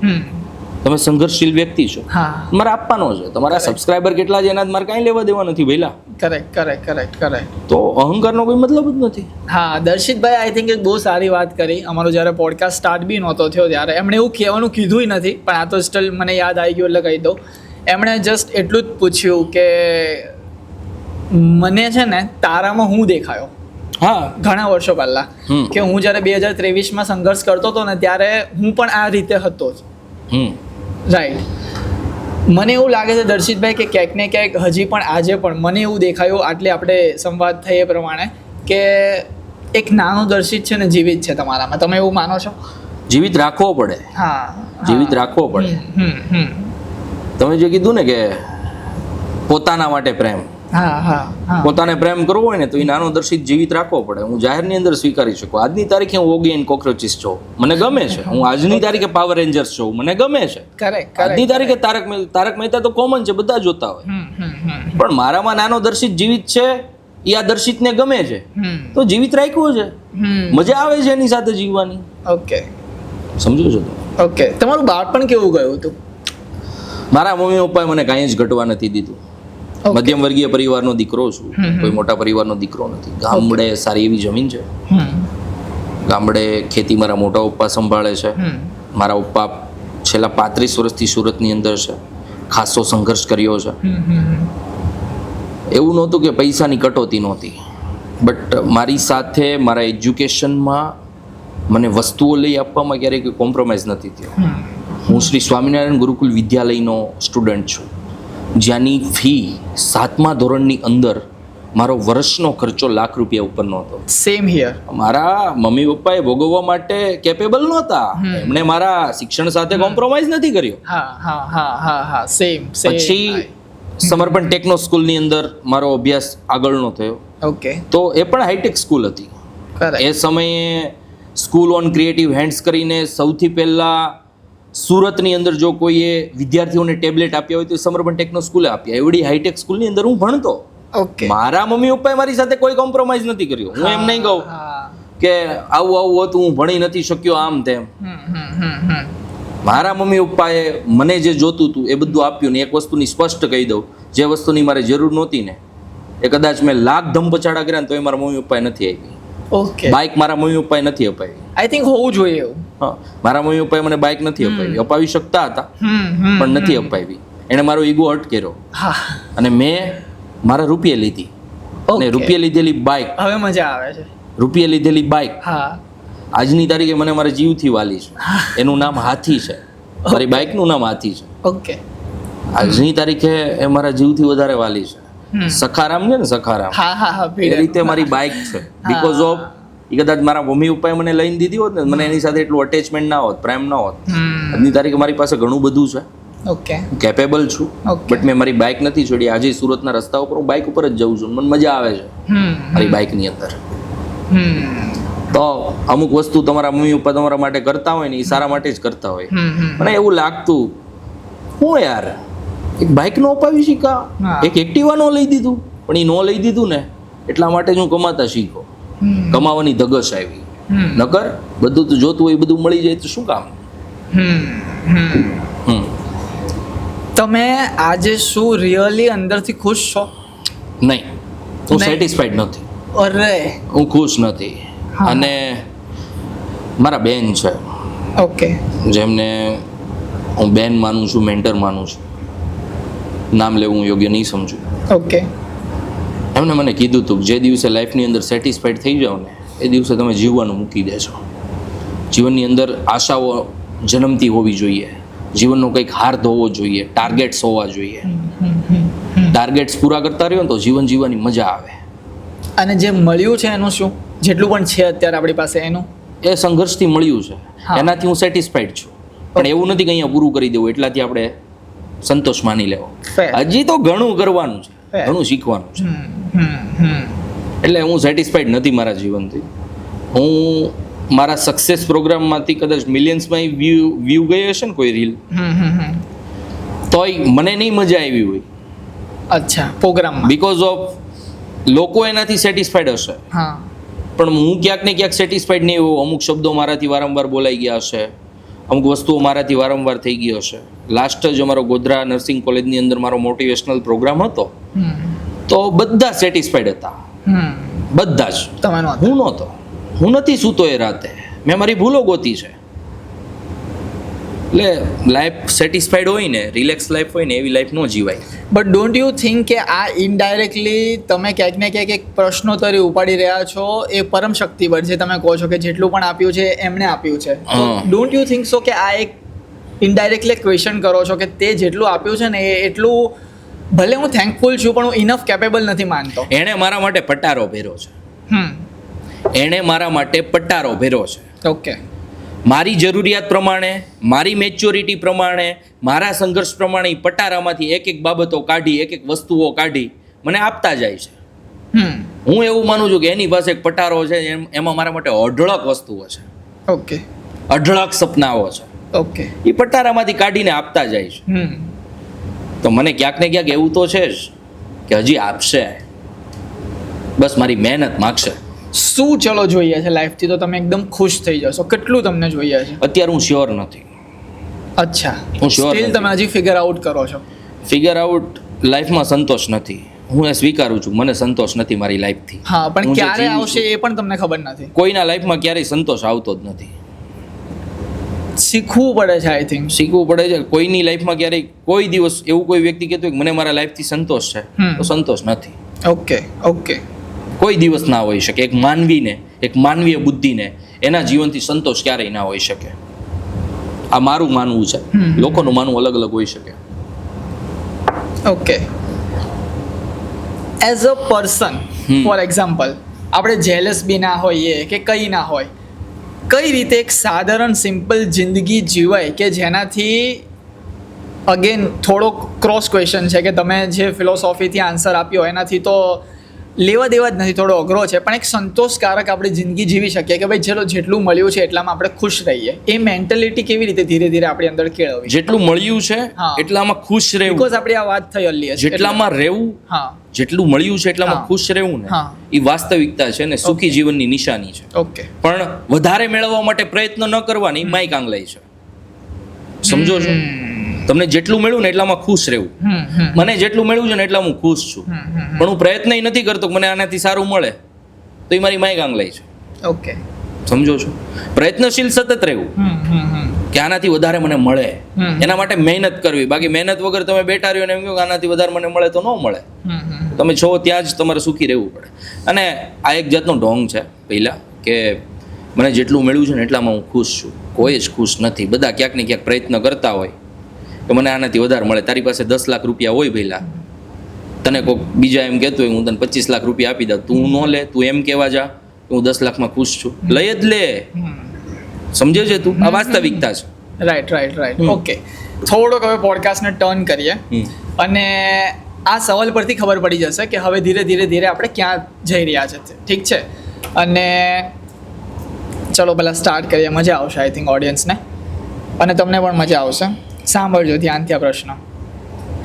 તમે સંઘર્ષશીલ વ્યક્તિ છો,
હા
મારે આપવાનો છે. તમારા સબસ્ક્રાઇબર કેટલા છે એના મારે કાંઈ લેવા દેવા નથી ભઈલા.
કરેક્ટ.
તો અહંકારનો કોઈ મતલબ જ નથી.
હા દર્શિતભાઈ આઈ થિંક એક બહુ સારી વાત કરી. અમારો જ્યારે પોડકાસ્ટ સ્ટાર્ટ બી નહોતો થયો ત્યારે એમણે એવું કહેવાનું કીધું નથી, પણ આ તો સ્ટીલ મને યાદ આવી ગયું એટલે કહી દઉં. એમણે જસ્ટ એટલું જ પૂછ્યું કે મને છે ને તારામાં હું દેખાયો.
હા
ઘણા વર્ષો પહેલા કે હું જ્યારે 2023માં સંઘર્ષ કરતો હતો ને ત્યારે હું પણ આ રીતે હતો જ. રાઈટ. મને એવું લાગે છે દર્શિતભાઈ કે ક્યાંક ને ક્યાંક હજી પણ આજે પણ મને એવું દેખાયું આટલે આપણે સંવાદ થઈએ પ્રમાણે કે એક નાનો દર્શિત છે ને જીવિત છે તમારામાં. તમે એવું માનો છો?
જીવિત રાખવો પડે.
હા
જીવિત રાખવો પડે. તમે જે કીધું ને કે પોતાના માટે પ્રેમ, પોતાને પ્રેમ કરવો હોય ને તો એ નાનો દર્શિત જીવિત રાખવો પડે. હું જાહેરની અંદર સ્વીકારી શકું. આજની તારીખે હું ઓગી એન્ડ કોક્રોચીસ છું, મને ગમે છે. હું આજની તારીખે પાવર રેન્જર્સ છું, મને ગમે છે. આજની તારીખે તારક મહેતા તો કોમન છે, બધા જોતા હોય. પણ મારામાં નાનો દર્શિત જીવિત છે, એ આ દર્શિતને ગમે છે, તો જીવિત રાખ્યો છે. મજા આવે છે એની સાથે જીવવાની.
ઓકે,
સમજો છો તમે?
ઓકે. તમારું બાળપણ કેવું ગયું હતું?
મારા મમ્મી પપ્પાએ મને કાંઈ જ ઘટવા નથી દીધું. મધ્યમ વર્ગીય પરિવારનો દીકરો છું, કોઈ મોટા પરિવારનો દીકરો નથી. ગામડે સારી એવી જમીન છે, ગામડે ખેતી મારા મોટા પપ્પા સંભાળે છે. મારા પપ્પા છેલ્લા 35 વર્ષથી સુરતની અંદર છે, ખાસો સંઘર્ષ કર્યો છે. એવું નહોતું કે પૈસાની કટોતી નહોતી, બટ મારી સાથે મારા એજ્યુકેશનમાં મને વસ્તુઓ લઈ આપવામાં ક્યારેય કોઈ કોમ્પ્રોમાઇઝ નથી થયો. હું શ્રી સ્વામિનારાયણ ગુરુકુલ વિદ્યાલયનો સ્ટુડન્ટ છું, જ્યાંની ફી 7મા ધોરણની અંદર મારો વર્ષનો ખર્ચો ₹1,00,000 ઉપરનો હતો.
Same here.
મારા મમ્મી પપ્પાએ ભોગવવા માટે કેપેબલ નહોતા, એમણે મારા શિક્ષણ સાથે કોમ્પ્રોમાઇઝ નથી કર્યો.
હા સેમ.
પછી સમર્પણ ટેકનો સ્કૂલની અંદર મારો અભ્યાસ આગળનો થયો.
ઓકે.
તો એ પણ હાઈટેક સ્કૂલ હતી. એ સમયે સ્કૂલ ઓન ક્રિએટિવ હેન્ડ્સ કરીને સૌથી પહેલા સુરતની અંદર જો કોઈએ વિદ્યાર્થીઓને ટેબ્લેટ આપ્યા હોય તો સમર્પણ ટેકનો સ્કૂલે આપ્યા. એવડી હાઈટેક સ્કૂલની અંદર હું ભણતો.
ઓકે.
મારા મમ્મી પપ્પાએ મારી સાથે કોઈ કોમ્પ્રોમાઇઝ નથી કર્યો. હું એમ નહીં કહું કે આવું હતું, હું ભણી નથી શક્યો, આમ તેમ. મારા મમ્મી પપ્પાએ મને જે જોતું હતું એ બધું આપ્યું ને. એક વસ્તુની સ્પષ્ટ કહી દઉં, જે વસ્તુની મારે જરૂર નહોતી ને એ કદાચ મેં લાખ ધમપછાડા કર્યા ને તો એ મારા મમ્મી પપ્પાએ નથી આપી.
ઓકે.
બાઇક મારા મમ્મી પપ્પાએ નથી અપાવી.
આઈ થિંક હોવું જોઈએ એવું.
હા, મારા મમ્મી પપ્પાએ મને બાઇક નથી અપાવી. અપાવી શકતા હતા પણ નથી અપાવી. એણે મારો ઈગો હર્ટ કર્યો અને મેં મારા રૂપિયા લીધી. અને રૂપિયા લીધેલી બાઇક,
હવે મજા આવે છે.
રૂપિયા લીધેલી બાઇક આજની તારીખે મને મારા જીવથી વાલી છે. એનું નામ હાથી છે. મારી બાઇકનું નામ હાથી છે.
ઓકે.
આજની તારીખે એ મારા જીવથી વધારે વાલી છે. સખારામ છે ને, સખારામ, એ રીતે મારી બાઇક છે. બીકોઝ ઓફ એ કદાચ મારા મમ્મી પપ્પાએ મને લઈને દીધી હોત ને, મને એની સાથે એટલું અટેચમેન્ટ ના હોત, પ્રેમ ના હોત. આજની તારીખે મારી પાસે ઘણું બધું છે,
ઓકે,
કેપેબલ છું, બટ મેં મારી બાઇક નથી છોડી. આજે સુરતના રસ્તા ઉપર હું બાઇક ઉપર જ જઉં છું, મને મજા આવે છે મારી બાઇકની અંદર. તો અમુક વસ્તુ તમારા મમ્મી પપ્પા તમારા માટે કરતા હોય ને એ સારા માટે જ કરતા હોય. મને એવું લાગતું, હું યાર એક બાઇક નો અપાવી શીખા, એક એક્ટિવા નો લઈ દીધું, પણ એ નો લઈ દીધું ને એટલા માટે જ હું કમાતા શીખો. કમાવાની ધગશ આવી. નકર બધું તો જોતું હોય બધું મળી જાય તો શું કામ.
તમે આજે શું રિયલી અંદરથી ખુશ છો?
નહીં, હું સેટિસ્ફાઈડ નથી.
અરે,
હું ખુશ નથી. અને મારા બેન છે,
ઓકે,
જેમને હું બેન માનું છું, મેન્ટર માનું છું, નામ લેવું હું યોગ્ય નહીં સમજું.
ઓકે.
એમને મને કીધું હતું જે દિવસે લાઈફની અંદર સેટિસ્ફાઈડ થઈ જાઓ ને એ દિવસે તમે જીવવાનું મૂકી દેશો. જીવનની અંદર આશાઓ જન્મતી હોવી જોઈએ, જીવનનો કંઈક હાર્દ હોવો જોઈએ, ટાર્ગેટ્સ હોવા જોઈએ. ટાર્ગેટ્સ પૂરા કરતા રહ્યો ને તો જીવન જીવવાની મજા આવે.
અને જે મળ્યું છે એનું શું? જેટલું પણ છે અત્યારે આપણી પાસે એનું,
એ સંઘર્ષથી મળ્યું છે, એનાથી હું સેટિસ્ફાઈડ છું. પણ એવું નથી કે અહીંયા પૂરું કરી દેવું એટલાથી આપણે સંતોષ માની લેવો. હજી તો ઘણું કરવાનું છે, ઘણું શીખવાનું છે. એટલે હું સેટિસ્ફાઈડ નથી મારા જીવનથી. હું મારા સક્સેસ પ્રોગ્રામમાંથી કદાચ મિલિયન્સમાં વ્યૂ ગઈ હશે ને કોઈ રીલ, તોય મને નહીં મજા આવી હોય.
અચ્છા, પ્રોગ્રામમાં
બીકોઝ ઓફ લોકો એનાથી સેટિસ્ફાઈડ હશે, પણ હું ક્યાંક ને ક્યાંક સેટિસ્ફાઈડ નહીં હોઉં. અમુક શબ્દો મારાથી વારંવાર બોલાઈ ગયા હશે, અમુક વસ્તુઓ મારાથી વારંવાર થઈ ગઈ હશે. લાસ્ટ જ અમારો ગોધરા નર્સિંગ કોલેજની અંદર મારો મોટિવેશનલ પ્રોગ્રામ હતો, તો બધા સેટિસ્ફાઈડ હતા, બધા જ. હું નહોતો, હું નથી સૂતો એ રાતે, મેં મારી ભૂલો ગોતી છે. એટલે લાઈફ સેટિસ્ફાઈડ હોય ને, રિલેક્સ લાઈફ હોય ને, એવી લાઈફ ન જીવાય.
બટ ડોન્ટ યુ થિંક કે આ ઇનડાયરેક્ટલી તમે ક્યાંક ને ક્યાંક એક પ્રશ્નોત્તરી ઉપાડી રહ્યા છો એ પરમ શક્તિ પર, જે તમે કહો છો કે જેટલું પણ આપ્યું છે એમણે આપ્યું છે. ડોન્ટ યુ થિંક સો કે આ એક ઇનડાયરેક્ટલી ક્વેશ્ચન કરો છો કે તે જેટલું આપ્યું છે ને એ એટલું, ભલે હું થેન્કફુલ છું પણ હું ઇનફ કેપેબલ નથી માનતો.
એણે મારા માટે પટારો ભેરો છે. એણે મારા માટે પટારો ભેરો છે.
ઓકે.
મારી જરૂરિયાત પ્રમાણે, મારી મેચ્યોરિટી પ્રમાણે, મારા સંઘર્ષ પ્રમાણે એ પટારામાંથી એક એક બાબતો કાઢી, એક એક વસ્તુઓ કાઢી મને આપતા જાય છે. હું એવું માનું છું કે એની પાસે એક પટારો છે, એમાં મારા માટે અઢળક વસ્તુઓ છે.
ઓકે.
અઢળક સપનાઓ છે.
ઓકે.
એ પટારામાંથી કાઢીને આપતા જાય છે. તો મને ક્યાંક ને ક્યાંક એવું તો છે જ કે હજી આપશે, બસ મારી મહેનત માગશે.
શું ચલો જોઈએ છે લાઈફથી તો તમે એકદમ ખુશ થઈ જશો? કેટલું તમને જોઈએ છે
અત્યારે? હું શ્યોર નથી.
અચ્છા,
હું શ્યોર
સ્ટીલ તમે હજી ફિગર આઉટ કરો છો?
ફિગર આઉટ લાઈફમાં સંતોષ નથી. હું એ સ્વીકારું છું, મને સંતોષ નથી મારી લાઈફથી.
હા, પણ ક્યારે આવશે એ પણ તમને ખબર નથી.
કોઈના લાઈફમાં ક્યારેય સંતોષ આવતો જ નથી.
શીખવું પડે છે, આઈ થિંક
શીખવું પડે છે. કોઈની લાઈફમાં ક્યારેય કોઈ દિવસ એવું કોઈ વ્યક્તિ કહેતું હોય કે મને મારા લાઈફથી સંતોષ છે, તો સંતોષ નથી.
ઓકે. ઓકે.
કોઈ દિવસ ના હોઈ શકે. એક માનવીને, એક માનવીય બુદ્ધિને એના જીવનથી સંતોષ ક્યારેય ના હોઈ શકે. આ મારું માનવું છે, લોકોનું માનવું અલગ અલગ હોઈ શકે.
Okay. As a person, for example, આપણે જેલસ બી ના હોઈએ કે કંઈ ના હોય, કઈ રીતે એક સાધારણ સિમ્પલ જિંદગી જીવાય કે જેનાથી, અગેન થોડો ક્રોસ ક્વેશ્ચન છે કે તમે જે ફિલોસોફીથી આન્સર આપ્યો એનાથી તો લેવા દેવા જ નથી, થોડો અઘરો છે, પણ એક સંતોષકારક આપણે જિંદગી જીવી શકીએ કે ભાઈ ચલો જેટલું મળ્યું છે એટલામાં આપણે ખુશ રહીએ. એ મેન્ટેલિટી કેવી રીતે ધીરે ધીરે આપણી અંદર કેળવવી?
જેટલું મળ્યું છે એટલામાં ખુશ રહેવું.
બીકોઝ આપણી આ વાત થઈ અલ્લી છે,
જેટલામાં રહેવું, જેટલું મળ્યું છે એટલામાં ખુશ રહેવું ને, એ વાસ્તવિકતા છે ને સુખી જીવનની નિશાની છે.
ઓકે.
પણ વધારે મેળવવા માટે પ્રયત્ન ન કરવાની માય કાંગલાઈ છે. સમજો છો? તમને જેટલું મળ્યું ને એટલામાં ખુશ રહેવું. મને જેટલું મળ્યું છે ને એટલા હું ખુશ છું, પણ હું પ્રયત્ન નથી કરતો કે મને આનાથી સારું મળે, તો એ મારી માય કાંગલાઈ છે.
ઓકે.
સમજો છો? પ્રયત્નશીલ સતત રહેવું કે આનાથી વધારે મને મળે, એના માટે મહેનત કરવી. બાકી મહેનત વગર તમે બેઠા રહ્યો ને એમ કહો કે આનાથી વધારે મને મળે, તો ન મળે. તમે છો ત્યાં જ તમારે સુખી રહેવું પડે. અને આ એક જાતનો ઢોંગ છે પહેલા કે મને જેટલું મળ્યું છે ને એટલામાં હું ખુશ છું. કોઈ જ ખુશ નથી. બધા ક્યાંક ને ક્યાંક પ્રયત્ન કરતા હોય કે મને આનાથી વધારે મળે. તારી પાસે 10 લાખ રૂપિયા હોય પહેલા, તને કોઈક બીજા એમ કહેતું હોય હું તને 25 લાખ રૂપિયા આપી દઉં, તું ન લે, તું એમ કહેવા જા કે હું 10 લાખમાં ખુશ છું. લઈ જ લે. સમજે છે તું? આ વાસ્તવિકતા છે.
રાઈટ. ઓકે. થોડોક હવે પોડકાસ્ટને ટર્ન કરીએ અને આ સવાલ પરથી ખબર પડી જશે કે હવે ધીરે ધીરે આપણે ક્યાં જઈ રહ્યા છે. ઠીક છે? અને ચલો પહેલાં સ્ટાર્ટ કરીએ. મજા આવશે આઈ થિંક ઓડિયન્સને, અને તમને પણ મજા આવશે. સાંભળજો ધ્યાનથી આ પ્રશ્ન.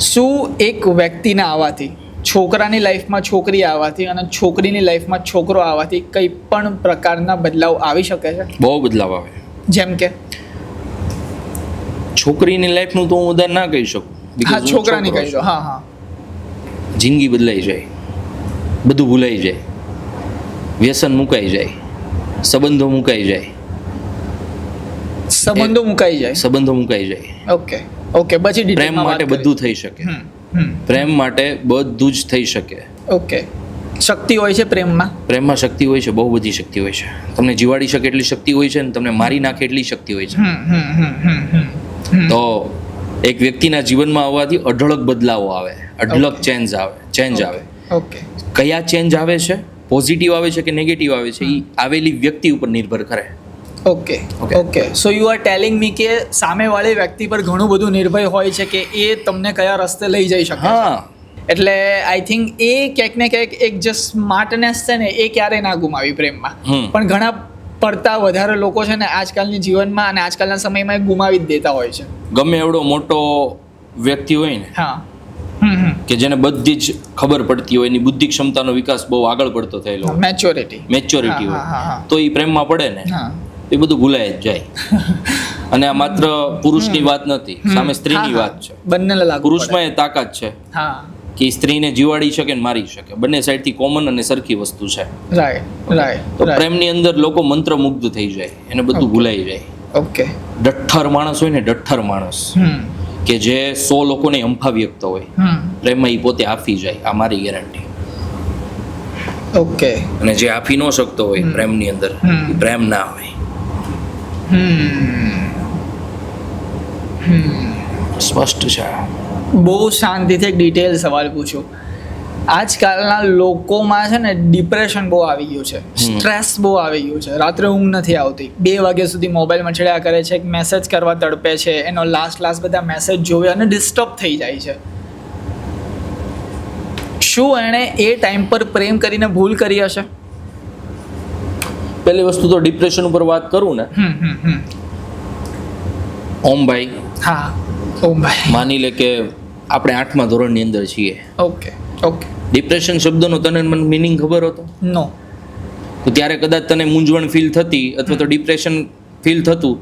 શું એક વ્યક્તિના આવવાથી, છોકરાની લાઈફમાં છોકરી આવવાથી અને છોકરીની લાઈફમાં છોકરો આવવાથી કંઈ પણ પ્રકારના બદલાવ આવી શકે છે?
બહુ બદલાવ આવે.
જેમ કે
છોકરીની લાઈફનું તો હું ઉદાહરણ ના કહી શકું.
હા, છોકરાની કહી દો. હા.
જિંદગી બદલાઈ જાય, બધું ભૂલાઈ જાય, વ્યસન મુકાઈ જાય, સંબંધો મુકાઈ જાય. સંબંધો મુકાઈ જાય.
ઓકે. પછી
પ્રેમ માટે બધું થઈ શકે. પ્રેમ માટે બધું જ થઈ શકે.
ઓકે. શક્તિ હોય છે પ્રેમમાં?
પ્રેમમાં શક્તિ હોય છે, બહુ બધી શક્તિ હોય છે. તમને જીવાડી શકે એટલી શક્તિ હોય છે ને તમને મારી નાખે એટલી શક્તિ હોય છે. તો એક વ્યક્તિના જીવનમાં આવવાથી અઢળક બદલાવો આવે, અઢળક ચેન્જ આવે.
ઓકે.
કયા ચેન્જ આવે છે, પોઝિટિવ આવે છે કે નેગેટિવ આવે છે, એ આવેલી વ્યક્તિ ઉપર નિર્ભર કરે.
Okay. So you are telling me કે સામેવાળી વ્યક્તિ પર ઘણું બધું નિર્ભય હોય છે કે એ તમને કયા રસ્તે લઈ જઈ શકે.
હા.
એટલે આઈ થિંક એ ક્યાંક ને ક્યાંક એક જે સ્માર્ટનેસ છે ને એ ક્યારેય ના ગુમાવી પ્રેમમાં. પણ ઘણા પડતા વધારે લોકો છે ને આજકાલની જીવનમાં અને આજકાલના સમયમાં એ ગુમાવી જ દેતા હોય છે.
ગમે એવડો મોટો વ્યક્તિ હોય ને, કે જેને બધી જ ખબર પડતી હોય, એની બુદ્ધિ ક્ષમતાનો વિકાસ બહુ આગળ પડતો થયેલો, મેચ્યોરિટી હોય, તો એ પ્રેમમાં પડે ને એ બધું ભૂલાય જ જાય. અને આ માત્ર પુરુષની વાત નથી, સામે સ્ત્રીની વાત છે.
બંને લાગુ
પુરુષમાં એ તાકાત છે
હા
કે સ્ત્રીને જીવાડી શકે ને મારી શકે, બંને સાઈડથી કોમન અને સરખી વસ્તુ છે.
રાઈટ
તો પ્રેમની અંદર લોકો મંત્રમુગ્ધ થઈ જાય, એને બધું ભૂલાઈ જાય.
ઓકે.
ડઠ્ઠર માણસ હોય ને, ડઠ્ઠર માણસ કે જે 100 લોકોને હંફાવી શકતો હોય, પ્રેમમાં એ પોતે આપી જાય, આ મારી ગેરંટી.
ઓકે.
અને જે આપી ન શકતો હોય પ્રેમની અંદર, એ પ્રેમ ના હોય. સ્પષ્ટ છે.
બહુ શાંતિથી એક ડિટેલ સવાલ પૂછું. આજકાલના લોકોમાં છે ને ડિપ્રેશન બહુ આવી ગયું છે, સ્ટ્રેસ બહુ આવી ગયું છે, રાત્રે ઊંઘ નથી આવતી, 2 વાગ્યા સુધી મોબાઈલ મચડ્યા કરે છે, મેસેજ કરવા તડપે છે, એનો લાસ્ટ બધા મેસેજ જોવે અને ડિસ્ટર્બ થઈ જાય છે. શું એણે એ ટાઈમ પર પ્રેમ કરીને ભૂલ કરી હશે?
પહેલી વસ્તુ તો ડિપ્રેશન ઉપર વાત કરું ને, ઓમભાઈ.
હા ઓમભાઈ.
માની લે કે આપણે 8મા ધોરણની અંદર છીએ.
ઓકે.
ડિપ્રેશન શબ્દનો તને મને મિનિંગ ખબર હતો?
નો.
તો ત્યારે કદાચ તને મૂંઝવણ ફીલ થતી અથવા તો ડિપ્રેશન ફીલ થતું,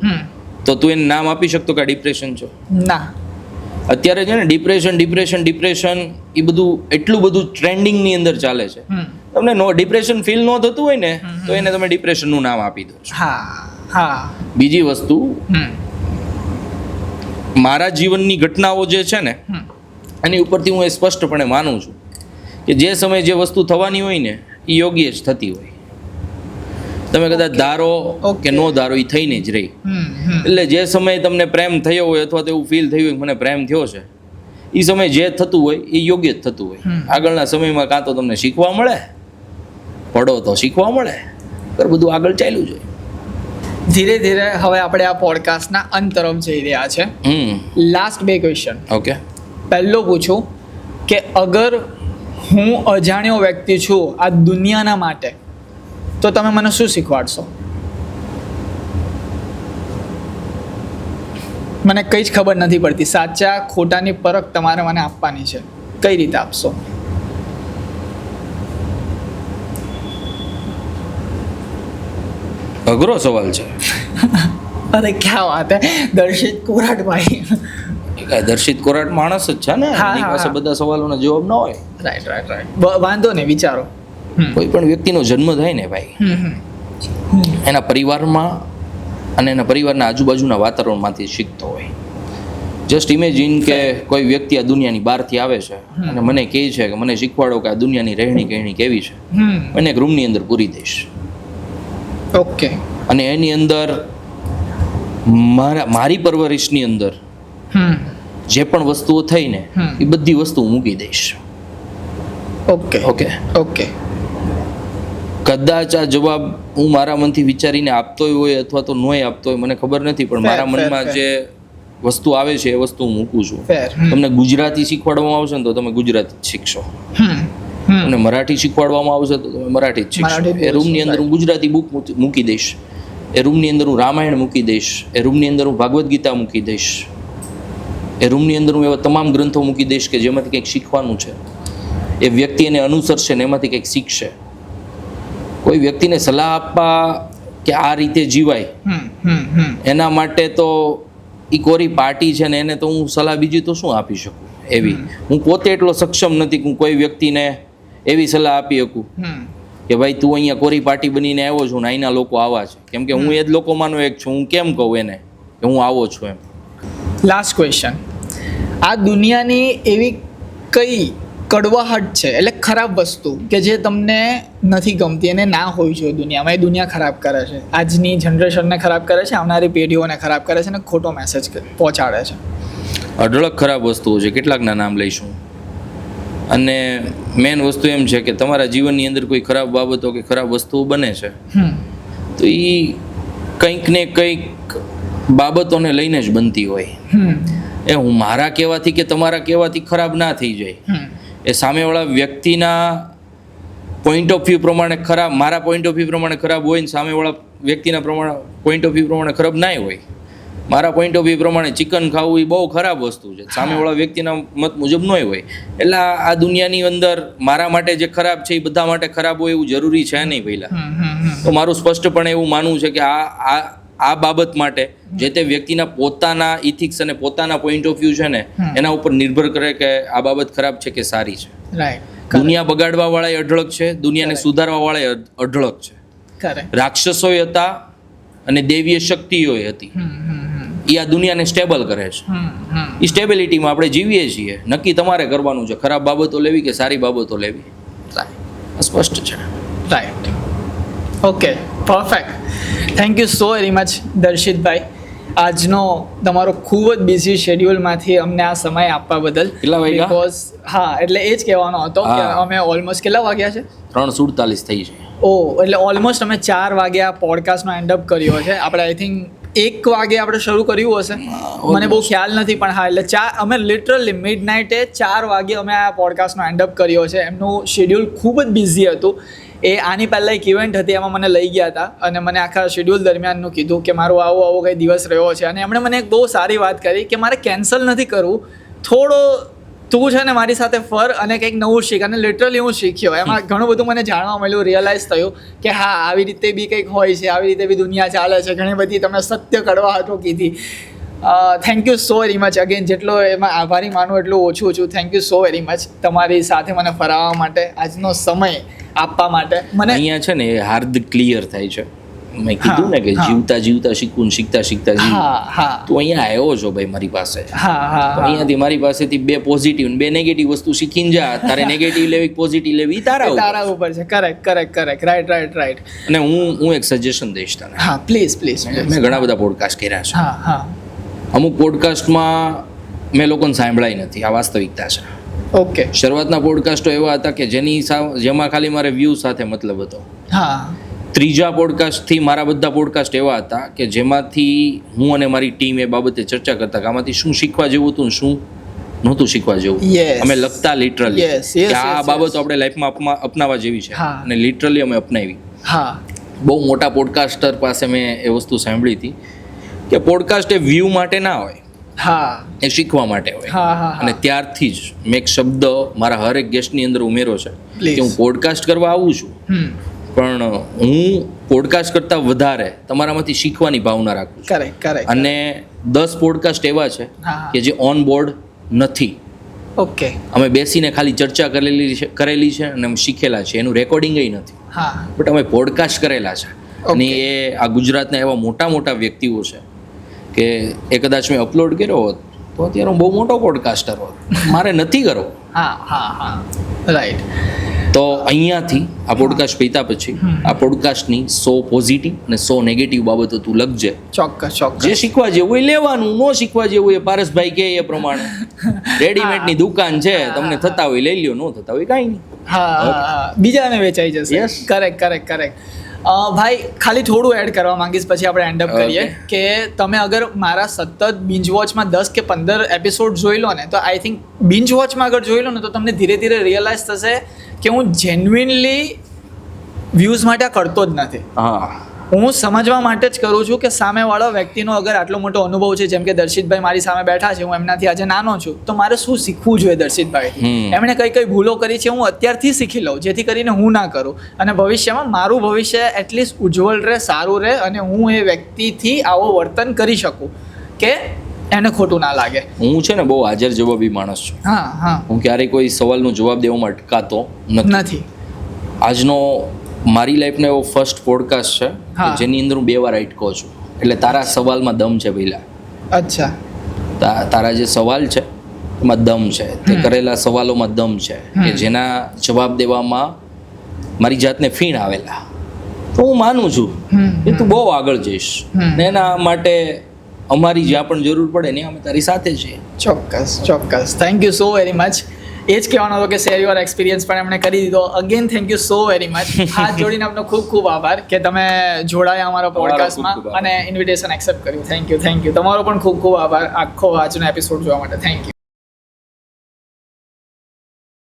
તો તું એને નામ આપી શકતો કે ડિપ્રેશન છે?
ના.
અત્યારે છે ને ડિપ્રેશન એ બધું એટલું બધું ટ્રેન્ડિંગની અંદર ચાલે છે. તમને ડિપ્રેશન ફીલ ન થતું હોય ને, તો એને તમે ડિપ્રેશનનું નામ આપી દો છો.
હા.
બીજી વસ્તુ, મારા જીવનની ઘટનાઓ જે છે ને, એની ઉપરથી હું એ સ્પષ્ટપણે માનું છું કે જે સમયે જે વસ્તુ થવાની હોય ને, એ યોગ્ય જ થતી હોય. તમે કદાચ ધારો કે ન ધારો, એ થઈને જ રહી. એટલે જે સમયે તમને પ્રેમ થયો હોય અથવા તો એવું ફીલ થયું હોય મને પ્રેમ થયો છે, એ સમયે જે થતું હોય એ યોગ્ય જ થતું હોય. આગળના સમયમાં કાં તો તમને શીખવા મળે, પડો તો શીખવા મળે, બધું આગળ ચાલ્યું જાય.
ધીરે ધીરે હવે આપણે આ પોડકાસ્ટના અંત તરફ જઈ રહ્યા છે. Last 2 question.
ઓકે.
પહેલો પૂછું કે અગર હું અજાણ્યો વ્યક્તિ છું આ દુનિયાના માટે, તો તમે મને શું શીખવાડશો? મને કંઈ જ ખબર નથી પડતી, સાચા ખોટાની પરખ તમારે મને આપવાની છે, કઈ રીતે આપશો?
અઘરો સવાલ છે.
અરે ક્યાં વાત હે દર્શિત કોરાટભાઈ.
દર્શિત કોરાટ માણસ જ છે ને, એની પાસે બધા સવાલોના જવાબ ન હોય.
રાઈટ. વાંધો નહીં, વિચારો.
કોઈ પણ વ્યક્તિનો જન્મ થાય ને ભાઈ, એના પરિવારમાં અને એના પરિવારના આજુબાજુના વાતાવરણમાંથી શીખતો હોય. જસ્ટ ઇમેજિન કે કોઈ વ્યક્તિ આ દુનિયાની બહારથી આવે છે અને મને કહે છે કે મને શીખવાડો કે આ દુનિયાની રહેણી કહેણી કેવી છે. મને એક રૂમની અંદર પૂરી દઈશ.
ઓકે.
અને એની અંદર મારી પરવરિશની અંદર જે પણ વસ્તુઓ થઈ ને, એ બધી વસ્તુ મૂકી દઈશ. ઓકે. કદાચ આ જવાબ હું મારા મનથી વિચારીને આપતો હોય અથવા તો નોય આપતો હોય, મને ખબર નથી, પણ મારા મનમાં જે વસ્તુ આવે છે એ વસ્તુ હું મૂકું છું. તમને ગુજરાતી શીખવાડવામાં આવશે ને તો તમે ગુજરાતી જ શીખશો, તમને મરાઠી શીખવાડવામાં આવશે તો તમે મરાઠી જ શીખશો. એ રૂમની અંદર હું ગુજરાતી બુક મૂકી દઈશ, એ રૂમની અંદર હું રામાયણ મૂકી દઈશ, એ રૂમની અંદર હું ભાગવદ્ ગીતા મૂકી દઈશ, એ રૂમની અંદર હું એવા તમામ ગ્રંથો મૂકી દઈશ કે જેમાંથી કંઈક શીખવાનું છે. એ વ્યક્તિ એને અનુસરશે ને એમાંથી કંઈક શીખશે. કોઈ વ્યક્તિને સલાહ આપવા કે આ રીતે જીવાય, એના માટે તો એ કોરી પાર્ટી છે ને, એને તો હું સલાહ બીજી તો શું આપી શકું? એવી હું પોતે એટલો સક્ષમ નથી કે હું કોઈ વ્યક્તિને એવી સલાહ આપી શકું કે ભાઈ તું અહીંયા કોરી પાર્ટી બનીને આવ્યો છું ને અહીંના લોકો આવા છે, કેમ કે હું એ જ લોકોમાંનો એક છું. હું કેમ કહું એને કે હું આવો છું એમ?
Last question. આ દુનિયાની એવી કઈ કડવાહટ છે, એટલે ખરાબ વસ્તુ કે જે તમને નથી ગમતી અને ના હોવી જોઈએ દુનિયામાં, એ દુનિયા ખરાબ કરે છે, આજની જનરેશનને ખરાબ કરે છે, આવનારી પેઢીઓને ખરાબ કરે છે અને ખોટો મેસેજ પહોંચાડે છે?
અઢળક ખરાબ વસ્તુઓ છે, કેટલાકના નામ લઈશું. અને મેન વસ્તુ એમ છે કે તમારા જીવનની અંદર કોઈ ખરાબ બાબતો કે ખરાબ વસ્તુઓ બને છે, તો એ કંઈક ને કંઈક બાબતોને લઈને જ બનતી હોય. એ હું મારા કહેવાથી કે તમારા કહેવાથી ખરાબ ના થઈ જાય, એ સામેવાળા વ્યક્તિના પોઈન્ટ ઓફ વ્યૂ પ્રમાણે ખરાબ, મારા પોઈન્ટ ઓફ વ્યૂ પ્રમાણે ખરાબ હોય ને સામેવાળા વ્યક્તિના પોઈન્ટ ઓફ વ્યૂ પ્રમાણે ખરાબ ના હોય. મારા પોઈન્ટ ઓફ વ્યૂ પ્રમાણે ચિકન ખાવું એ બહુ ખરાબ વસ્તુ છે, સામેવાળા વ્યક્તિના મત મુજબ ન હોય. એટલે આ દુનિયાની અંદર મારા માટે જે ખરાબ છે એ બધા માટે ખરાબ હોય એવું જરૂરી છે નહીં પહેલાં. તો મારું સ્પષ્ટપણે એવું માનવું છે કે આ બાબત માટે જે તે વ્યક્તિના પોતાના ઇથિક્સ અને પોતાના પોઈન્ટ ઓફ વ્યૂ છે ને એના ઉપર નિર્ભર કરે કે આ બાબત ખરાબ છે કે સારી છે.
રાઈટ.
દુનિયા બગાડવા વાળા અઢળક છે, દુનિયાને સુધારવા વાળા અઢળક છે.
કરેક્ટ.
રાક્ષસોય હતા અને દેવીય શક્તિઓય હતી. એ આ દુનિયાને સ્ટેબલ કરે છે. એ સ્ટેબિલિટીમાં આપણે જીવીએ છીએ. નક્કી તમારે કરવાનું છે ખરાબ બાબતો લેવી કે સારી બાબતો લેવી. સ્પષ્ટ છે.
Right. Okay, perfect. Thank you so very much દર્શિતભાઈ, આજનો તમારો ખૂબ જ બિઝી શેડ્યુલમાંથી અમને આ સમય આપવા બદલ.
કેટલા વાગ્યા?
બિકોઝ હા, એટલે એ જ કહેવાનો હતો કે અમે ઓલમોસ્ટ કેટલા વાગ્યા છે?
3:47 થઈ છે.
એટલે ઓલમોસ્ટ અમે 4 વાગ્યા પોડકાસ્ટનો એન્ડ અપ કર્યો છે. આપણે આઈ થિંક 1 વાગે આપણે શરૂ કર્યું હશે, મને બહુ ખ્યાલ નથી, પણ હા, એટલે અમે લિટરલી મિડનાઇટે 4 વાગે અમે આ પોડકાસ્ટનો એન્ડ અપ કર્યો છે. એમનું શેડ્યુલ ખૂબ જ બિઝી હતું. એ આની પહેલાં એક ઇવેન્ટ હતી, એમાં મને લઈ ગયા હતા અને મને આખા શેડ્યુલ દરમિયાનનું કીધું કે મારો આવો કંઈ દિવસ રહ્યો છે. અને એમણે મને એક બહુ સારી વાત કરી કે મારે કેન્સલ નથી કરવું, થોડો તું છે ને મારી સાથે ફર અને કંઈક નવું શીખ. અને લિટરલી હું શીખ્યો, એમાં ઘણું બધું મને જાણવા મળ્યું, રિયલાઇઝ થયું કે હા, આવી રીતે બી કંઈક હોય છે, આવી રીતે બી દુનિયા ચાલે છે. ઘણી બધી તમે સત્ય કડવાહટો કીધી. Thank you so very much again. જેટલો એમાં આભારી માનું એટલું ઓછું છું. Thank you so very much તમારી સાથે મને ફરાવવા માટે, આજનો સમય આપવા માટે. મને
અહીંયા છે ને એ હાર્દ ક્લિયર થાય છે. મેં કીધું ને કે જીવતા જીવતા શીખવું, શીખતા શીખતા જીવવું. તું અહીંયા આવ્યો છો ભાઈ મારી પાસે, અહીંયાથી મારી પાસેથી 2 પોઝિટિવ ને 2 નેગેટિવ વસ્તુ શીખીને જા. તારે નેગેટિવ લેવી પોઝિટિવ લેવી તારા
ઉપર છે. કરેક્ટ. રાઈટ.
અને હું એક સજેશન દઈશ તને.
હા, પ્લીઝ.
મેં ઘણા બધા પોડકાસ્ટ કર્યા છે.
હા.
અમુક પોડકાસ્ટમાં મેં લોકોને સાંભળાય નથી, આ વાસ્તવિકતા છે.
ઓકે.
શરૂઆતના પોડકાસ્ટો એવા હતા કે જેમાં ખાલી મારે વ્યૂ સાથે મતલબ હતો.
હા.
ત્રીજા પોડકાસ્ટથી મારા બધા પોડકાસ્ટ એવા હતા કે જેમાંથી હું અને મારી ટીમ એ બાબતે ચર્ચા કરતા કે આમાંથી શું શીખવા જેવું હતું ને શું નહોતું શીખવા જેવું. અમે લખતા લિટરલી કે આ બાબતો આપણે લાઈફમાં અપનાવવા જેવી છે, અને લિટરલી અમે અપનાવી. બહુ મોટા પોડકાસ્ટર પાસે મેં એ વસ્તુ સાંભળી હતી કે પોડકાસ્ટ એ વ્યૂ માટે ના હોય, એ શીખવા માટે હોય. અને ત્યારથી જ મેં એક શબ્દ મારા હરેક ગેસ્ટની અંદર ઉમેરો છે કે હું પોડકાસ્ટ કરવા આવું છું, પણ હું પોડકાસ્ટ કરતાં વધારે તમારામાંથી શીખવાની ભાવના રાખું છું. અને 10 પોડકાસ્ટ એવા છે કે જે ઓન બોર્ડ નથી.
ઓકે.
અમે બેસીને ખાલી ચર્ચા કરેલી છે અને અમે શીખેલા છે, એનું રેકોર્ડિંગ નથી, બટ અમે પોડકાસ્ટ કરેલા છે. અને એ આ ગુજરાતના એવા મોટા મોટા વ્યક્તિઓ છે કે એ કદાચ મેં અપલોડ કર્યો હોત તો અત્યારે હું બહુ મોટો પોડકાસ્ટર હોત. મારે નથી કરવો.
રાઈટ.
તો અહીંયાથી આ પોડકાસ્ટ પીતા પછી આ પોડકાસ્ટની 100 પોઝિટિવ અને 100 નેગેટિવ બાબતો તું લખજે.
ચોક્કસ.
જે શીખવા જેવું એ લેવાનું, ન શીખવા જેવું એ પારસભાઈ કે એ પ્રમાણે રેડીમેડની દુકાન છે, તમને થતા હોય લઈ લ્યો, ન થતા હોય કાંઈ નહીં,
બીજાને વેચાઈ જશે. કરેક્ટ. ભાઈ, ખાલી થોડું એડ કરવા માંગીશ, પછી આપણે એન્ડ અપ કરીએ કે તમે અગર મારા સતત બિંજ વોચમાં 10 કે 15 એપિસોડ જોઈ લો ને, તો આઈ થિંક બિંજ વોચમાં અગર જોઈ લો ને તો તમને ધીરે ધીરે રિયલાઇઝ થશે કે હું જેન્યુઇનલી વ્યૂઝ માટે આ કરતો જ નથી. હું સમજવા માટે જ કરું છું કે સામેવાળો વ્યક્તિનો અગર આટલો મોટો અનુભવ છે, જેમ કે દર્શિતભાઈ મારી સામે બેઠા છે, હું એમનાથી આજે નાનો છું, તો મારે શું શીખવું જોઈએ દર્શિતભાઈથી? એમણે કઈ ભૂલો કરી છે હું અત્યારથી શીખી લઉં, જેથી કરીને હું ના કરું, અને ભવિષ્યમાં મારું ભવિષ્ય એટલીસ્ટ ઉજ્જવળ રહે, સારું રહે, અને હું એ વ્યક્તિથી આવો વર્તન કરી શકું કે એને ખોટું ના લાગે. હું
છે ને બહુ હાજર જવાબી માણસ છું. હું ક્યારેય કોઈ સવાલનો જવાબ દેવામાં અટકાતો નથી. આજનો મારી લાઈફનો એવો ફર્સ્ટ પોડકાસ્ટ છે જેની અંદર હું 2 વાર અટકો છું. એટલે તારા સવાલમાં દમ છે પહેલા.
અચ્છા.
તારા જે સવાલ છે એમાં દમ છે, તે કરેલા સવાલોમાં દમ છે કે જેના જવાબ દેવામાં મારી જાતને ફીણ આવેલા. તો હું માનું છું કે તું બહુ આગળ જઈશ, ને એના માટે અમારી જ્યાં પણ જરૂર પડે ને અમે તારી સાથે છીએ.
ચોક્કસ. Thank you so very much. એ જ કહેવાનો હતો કે શેર યોર એક્સપિરિયન્સ પણ એમણે કરી દીધો. Again thank you so very much. હાથ જોડીને આપનો ખૂબ આભાર કે તમે જોડાયા અમારા પોડકાસ્ટમાં અને ઇન્વિટેશન એક્સેપ્ટ કર્યું. Thank you. તમારો પણ ખૂબ આભાર આખો આજનો એપિસોડ જોવા માટે. Thank you.